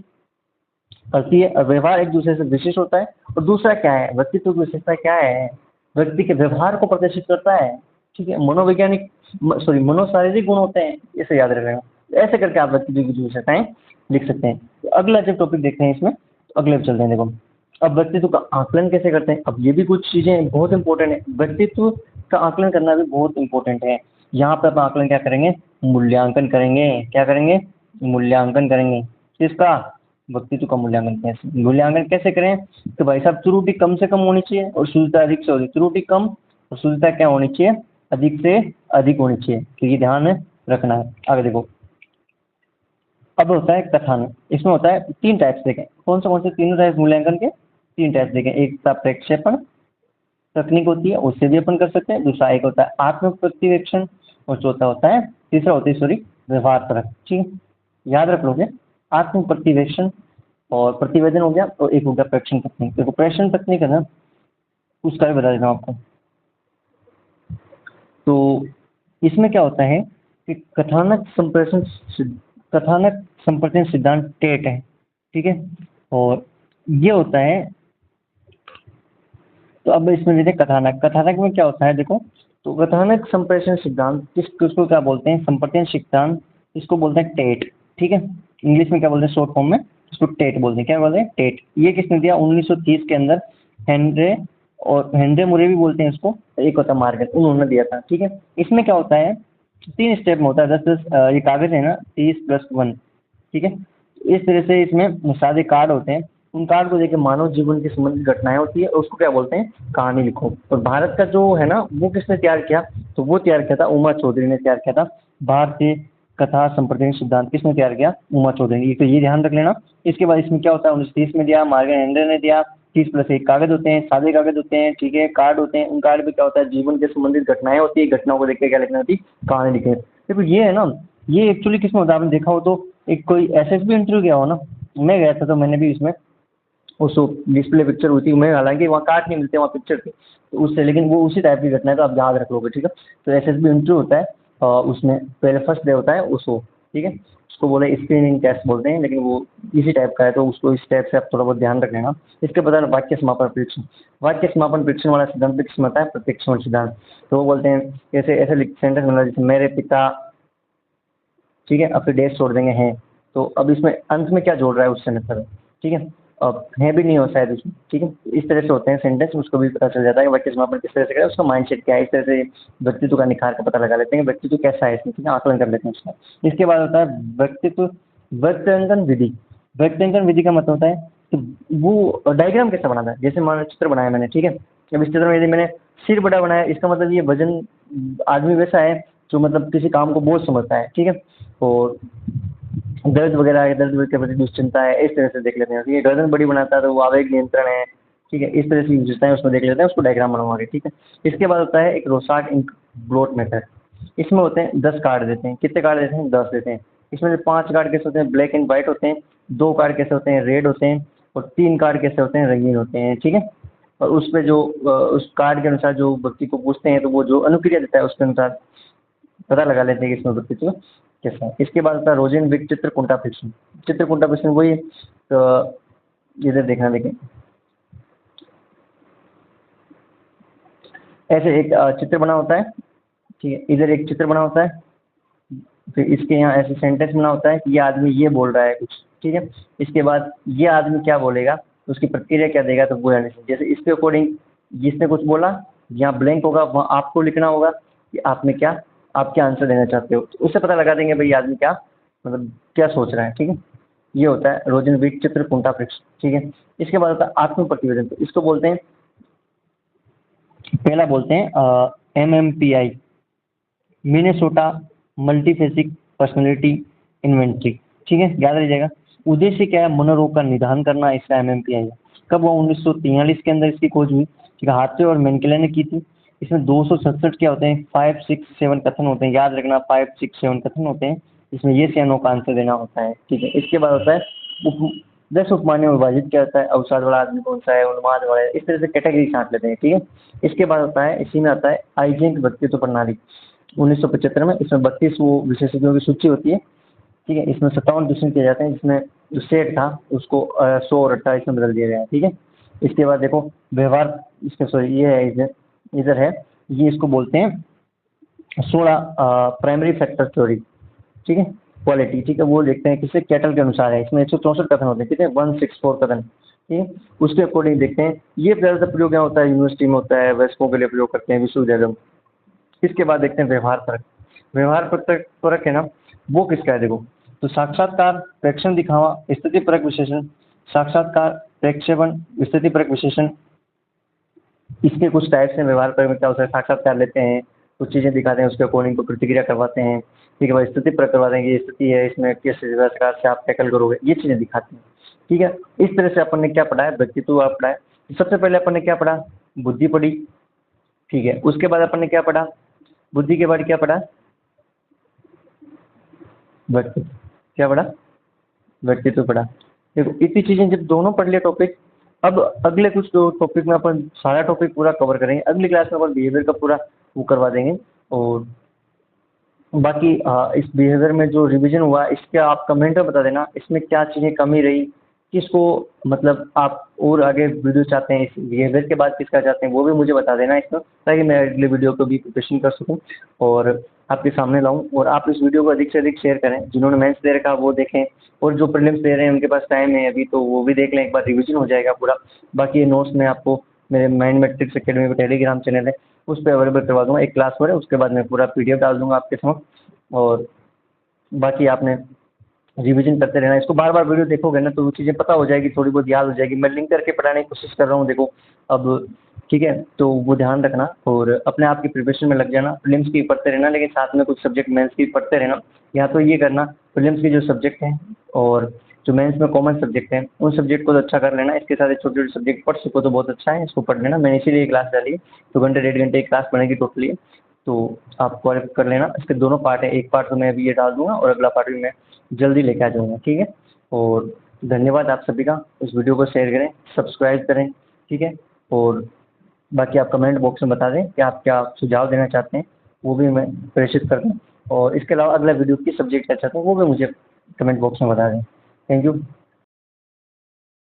करती है, और व्यवहार एक दूसरे से विशिष्ट होता है। और दूसरा क्या है, व्यक्तित्व की विशेषता क्या है, व्यक्ति के व्यवहार को प्रदर्शित करता है। ठीक है, मनोवैज्ञानिक सॉरी मनोशारीरिक गुण होते हैं, इसे याद रखेगा। ऐसे करके आप व्यक्तित्व की विशेषताएं लिख सकते हैं। तो अगला जब टॉपिक देखते हैं इसमें, तो अगले पे चलते हैं। देखो अब व्यक्तित्व का आकलन कैसे करते हैं, अब ये भी कुछ चीजें बहुत इंपॉर्टेंट है। व्यक्तित्व का आकलन करना भी बहुत इंपॉर्टेंट है। यहाँ पर आप आकलन क्या करेंगे, मूल्यांकन करेंगे। क्या करेंगे, मूल्यांकन करेंगे। किसका, व्यक्तित्व का मूल्यांकन। कैसे मूल्यांकन कैसे करें, तो भाई साहब त्रुटि कम से कम होनी चाहिए और शुद्धता अधिक से अधिक। त्रुटि कम और शुद्धता क्या होनी चाहिए, अधिक से अधिक होनी चाहिए। तो ये ध्यान रखना है। आगे देखो, अब होता है कथन। इसमें होता है तीन टाइप्स, देखें कौन से तीनों टाइप्स मूल्यांकन के, तीन टाइप्स देखें। एक था प्रक्षेपण तकनीक होती है, उससे भी अपन कर सकते हैं। दूसरा एक होता है आत्म प्रतिवेक्षण, और चौथा होता है, तीसरा होती है सॉरी व्यवहार परख। ठीक है, याद रख लोगे, आत्म प्रतिवेक्षण और प्रतिवेदन हो गया, और एक हो गया प्रेक्षण तकनीक। देखो प्रेक्षण तकनीक है ना, उसका भी बता देता हूँ आपको। तो इसमें क्या होता है कि कथानक संप्रेषण सिद्धांत टेट है। ठीक है, और ये होता है, तो अब इसमें देखते हैं कथानक। कथानक में क्या होता है, देखो तो कथानक संप्रेषण सिद्धांत किसको क्या बोलते हैं, संप्रेषण सिद्धांत, इसको बोलते हैं टेट। ठीक है, इंग्लिश में क्या बोलते हैं, शॉर्ट फॉर्म में इसको टेट बोलते हैं। क्या बोलते हैं, टेट। ये किसने दिया, 1930 के अंदर हेनरे, और हेनरे मुरे भी बोलते हैं इसको, एक होता है मार्गन, उन्होंने दिया था। ठीक है, इसमें क्या होता है, तीन स्टेप में होता है। 10 ये कागज है ना, 30+1। ठीक है, इस तरह से इसमें सादे कार्ड होते हैं। उन कार्ड को देखे मानव जीवन की संबंधित घटनाएं होती है, और उसको क्या बोलते हैं, कहानी लिखो। और भारत का जो है ना, वो किसने तैयार किया, तो वो तैयार किया था उमा चौधरी ने तैयार किया था, भारतीय कथा संप्रदाय सिद्धांत किसने तैयार किया? उमा चौधरी ने। तो ये ध्यान रख लेना। इसके बाद इसमें क्या होता है, 1930 में दिया, मार्गन हेंडर ने दिया। 30+1 कागज होते हैं, सादे कागज होते हैं, ठीक है, कार्ड होते हैं। उन कार्ड पे क्या होता है, जीवन के संबंधित घटनाएं होती है, घटनाओं को देख के क्या लिखना होती है, कहानी लिखे। देखो ये है ना, ये एक्चुअली किसमें होता है, आपने देखा हो तो एक कोई एसएसबी इंटरव्यू गया हो ना, मैं गया था तो मैंने भी इसमें उस डिस्प्ले पिक्चर हुई थी, मैं हालांकि वहाँ कार्ड नहीं मिलते, वहाँ पिक्चर थे तो उससे, लेकिन वो उसी टाइप की घटना है तो आप याद रख लोगे, ठीक है। तो एसएसबी इंटरव्यू होता है उसमें पहले फर्स्ट डे होता है उसको, ठीक है, उसको बोले स्क्रीनिंग टेस्ट बोलते हैं, लेकिन वो इसी टाइप का है तो उसको इस टाइप से आप थोड़ा बहुत ध्यान रख लेना। इसके बाद वाक्य समापन परीक्षण। वाक्य समापन परीक्षण वाला सिद्धांत किसमें आता है, प्रत्यक्षण सिद्धांत। तो वो बोलते हैं ऐसे ऐसे सेंटेंस बना, जैसे मेरे पिता, ठीक है, अब फिर डेट छोड़ देंगे हैं, तो अब इसमें अंत में क्या जोड़ रहा है उससे मतलब, ठीक है, अब है भी नहीं हो शायद उसमें, ठीक है। इस तरह से होते हैं सेंटेंस, उसको भी पता चल जाता है कि वाक्य समापन किस तरह से करें, उसका माइंडसेट क्या है। इस तरह से व्यक्तित्व का निखार का पता लगा लेते हैं, व्यक्तित्व कैसा है इसमें, ठीक है, आकलन कर लेते हैं उसका। इसके बाद होता है व्यक्तित्व व्यक्तांकन विधि। व्यक्तांकन विधि का मतलब होता है कि वो डायग्राम कैसा बनाता है, जैसे मान लो चित्र बनाया मैंने, ठीक है, अब इस चित्र में यदि मैंने सिर बड़ा बनाया, इसका मतलब ये वजन आदमी वैसा है जो मतलब किसी काम को बोझ समझता है, ठीक है। और दर्द वगैरह है, दर्द के प्रति दुश्चिंता है, इस तरह से देख लेते हैं। ठीक है, गर्दन बड़ी बनाता है तो वो आवेग नियंत्रण है, ठीक है, इस तरह से विशेषताएं उसमें देख लेते हैं, उसको डायग्राम बनवा के, ठीक है। इसके बाद होता है एक रोसाट इंक ब्लॉट मेथड। इसमें होते हैं 10 कार्ड देते हैं, कितने कार्ड देते हैं, 10 देते हैं। इसमें से 5 कार्ड कैसे होते हैं, ब्लैक एंड व्हाइट होते हैं, 2 कार्ड कैसे होते हैं, रेड होते हैं, और 3 कार्ड कैसे होते हैं, रंगीन होते हैं, ठीक है। और उस पे जो उस कार्ड के अनुसार जो व्यक्ति को पूछते हैं तो वो जो अनुक्रिया देता है उसके अनुसार पता लगा लेते हैं कि इसमें व्यक्तित्व कैसा है। इसके बाद होता है रोजेन विक चित्रकुंटा परीक्षण। चित्रकुंटा परीक्षण वही तो इधर देखना, देखें ऐसे एक चित्र बना होता है, ठीक है, इधर एक चित्र बना होता है, फिर इसके यहाँ ऐसे सेंटेंस बना होता है कि ये आदमी ये बोल रहा है कुछ, ठीक है। इसके बाद ये आदमी क्या बोलेगा, उसकी प्रतिक्रिया क्या देगा, तो वो आने से जैसे इसके अकॉर्डिंग जिसने कुछ बोला, यहाँ ब्लैंक होगा, वहाँ आपको लिखना होगा कि आपने क्या, आप क्या आंसर देना चाहते हो, तो उससे पता लगा देंगे भाई ये आदमी क्या मतलब क्या सोच रहा है, ठीक है। ये होता है रोजन विक चित्र कुंठा परीक्षण, ठीक है। इसके बाद होता है आत्म प्रतिवेदन। तो इसको बोलते हैं, पहला बोलते हैं MMPI, मिनेसोटा मल्टीफेसिक पर्सनालिटी इन्वेंट्री, ठीक है, याद रखिएगा। उद्देश्य क्या है, मनोरोग का निदान करना, इसका MMPI है। कब हुआ, 1943 के अंदर इसकी खोज हुई, ठीक है, हाथे और मेंकेले ने की थी। इसमें 267 क्या होते हैं, 5, 6, 7 कथन होते हैं, याद रखना 5, 6, 7 कथन होते हैं। इसमें ये से नो का आंसर देना होता है, ठीक है। इसके बाद होता है उप 10 उपमान्य में विभाजित क्या होता है, अवसाद वाला आदमी कौन सा है, उन्माद वाला है, इस तरह से कैटेगरी छांट लेते हैं, ठीक है। इसके बाद होता है, इसी में आता है आइजेंक व्यक्तित्व प्रणाली 1975 में। इसमें 32 वो विशेषज्ञों की सूची होती है, ठीक है। इसमें 57 प्रश्न किए जाते हैं, जिसमें जो सेट था उसको 100 और 28 में बदल दिया गया है, ठीक है। इसके बाद देखो व्यवहार, इसका सॉरी ये है इधर इधर है, ये इसको बोलते हैं 16 प्राइमरी फैक्टर थ्योरी, ठीक है, क्वालिटी, ठीक है। वो देखते हैं किससे, कैटल के अनुसार है। इसमें 164 कथन होते हैं, कितने, 164 कथन, ठीक है। उसके अकॉर्डिंग देखते हैं। ये ज़्यादातर प्रयोग यहाँ होता है, यूनिवर्सिटी में होता है, वयस्कों के लिए प्रयोग करते हैं, विश्वविद्यालयों में। इसके बाद देखते हैं व्यवहार परक। व्यवहार परक परक है ना, वो किसका है देखो, तो साक्षात्कार, प्रेक्षण दिखावा, स्थिति परक विशेषण, साक्षात्कार, प्रक्षेपण, स्थिति परक विशेषण, इसके कुछ टाइप्स हैं। व्यवहार परक में क्या होता है, साक्षात्कार लेते हैं, कुछ चीज़ें दिखाते हैं, उसके अकॉर्डिंग को प्रतिक्रिया करवाते हैं, ठीक है भाई। स्थिति परक करवाते हैं कि ये स्थिति है, इसमें किस प्रकार से आप टैकल करोगे, ये चीज़ें दिखाते हैं, ठीक है। इस तरह से अपन ने क्या पढ़ा है, व्यक्तित्व आप पढ़ा है। सबसे पहले अपन ने क्या पढ़ा, बुद्धि पढ़ी, ठीक है। उसके बाद अपन ने क्या पढ़ा, बुद्धि के बाद क्या पढ़ा, व्यक्तित्व, क्या पढ़ा, व्यक्तित्व पढ़ा। देखो इतनी चीजें जब दोनों पढ़ लिया टॉपिक, अब अगले कुछ दो टॉपिक में अपन सारा टॉपिक पूरा कवर करेंगे। अगली क्लास में अपन बिहेवियर का पूरा वो करवा देंगे। और बाकी इस बिहेवियर में जो रिवीजन हुआ, इसके आप कमेंट में बता देना इसमें क्या चीज़ें कमी रही, किसको मतलब आप और आगे वीडियो चाहते हैं, इस बिहेवियर के बाद किसका चाहते हैं, वो भी मुझे बता देना इसमें, ताकि मैं अगले वीडियो को भी प्रिपरेशन कर सकूं और आपके सामने लाऊं। और आप इस वीडियो को अधिक से अधिक शेयर करें, जिन्होंने मेंस दे रखा वो देखें, और जो प्रीलिम्स दे रहे हैं उनके पास टाइम है अभी, तो वो भी देख लें, एक बार रिविजन हो जाएगा पूरा। बाकी ये नोट्स में आपको मेरे माइंड मैट्रिक्स अकेडमी पर टेलीग्राम चैनल है, उस पर अवेलेबल करवा दूंगा, एक क्लास पर है, उसके बाद मैं पूरा PDF डाल दूंगा आपके समक्ष। और बाकी आपने रिवीजन करते रहना, इसको बार बार वीडियो देखोगे ना तो वो चीज़ें पता हो जाएगी, थोड़ी बहुत याद हो जाएगी। मैं लिंक करके पढ़ाने की कोशिश कर रहा हूँ। देखो अब ठीक है, तो वो ध्यान रखना और अपने आप की प्रिपरेशन में लग जाना। प्रीलिम्स की पढ़ते रहना, लेकिन साथ में कुछ सब्जेक्ट मेंस की पढ़ते रहना। या तो ये करना, प्रीलिम्स के जो सब्जेक्ट हैं और जो मेंस में कॉमन सब्जेक्ट हैं उन सब्जेक्ट को तो अच्छा कर लेना। इसके साथ एक छोटे छोटे सब्जेक्ट पढ़ सको तो बहुत अच्छा है, इसको पढ़ लेना। मैंने इसीलिए क्लास डाली है, 2 घंटे 1.5 घंटे की क्लास पढ़ेगी टोटली। तो आप क्वालिफाई कर लेना। इसके दोनों पार्ट है, एक पार्ट तो मैं अभी ये डाल दूंगा और अगला पार्ट भी मैं जल्दी लेके आ जाऊंगा। ठीक है, और धन्यवाद आप सभी का। इस वीडियो को शेयर करें, सब्सक्राइब करें। ठीक है, और बाकी आप कमेंट बॉक्स में बता दें कि आप क्या सुझाव देना चाहते हैं, वो भी मैं प्रेषित कर दूँ। और इसके अलावा अगला वीडियो किस सब्जेक्ट का चाहते हैं वो भी मुझे कमेंट बॉक्स में बता दें। Thank you.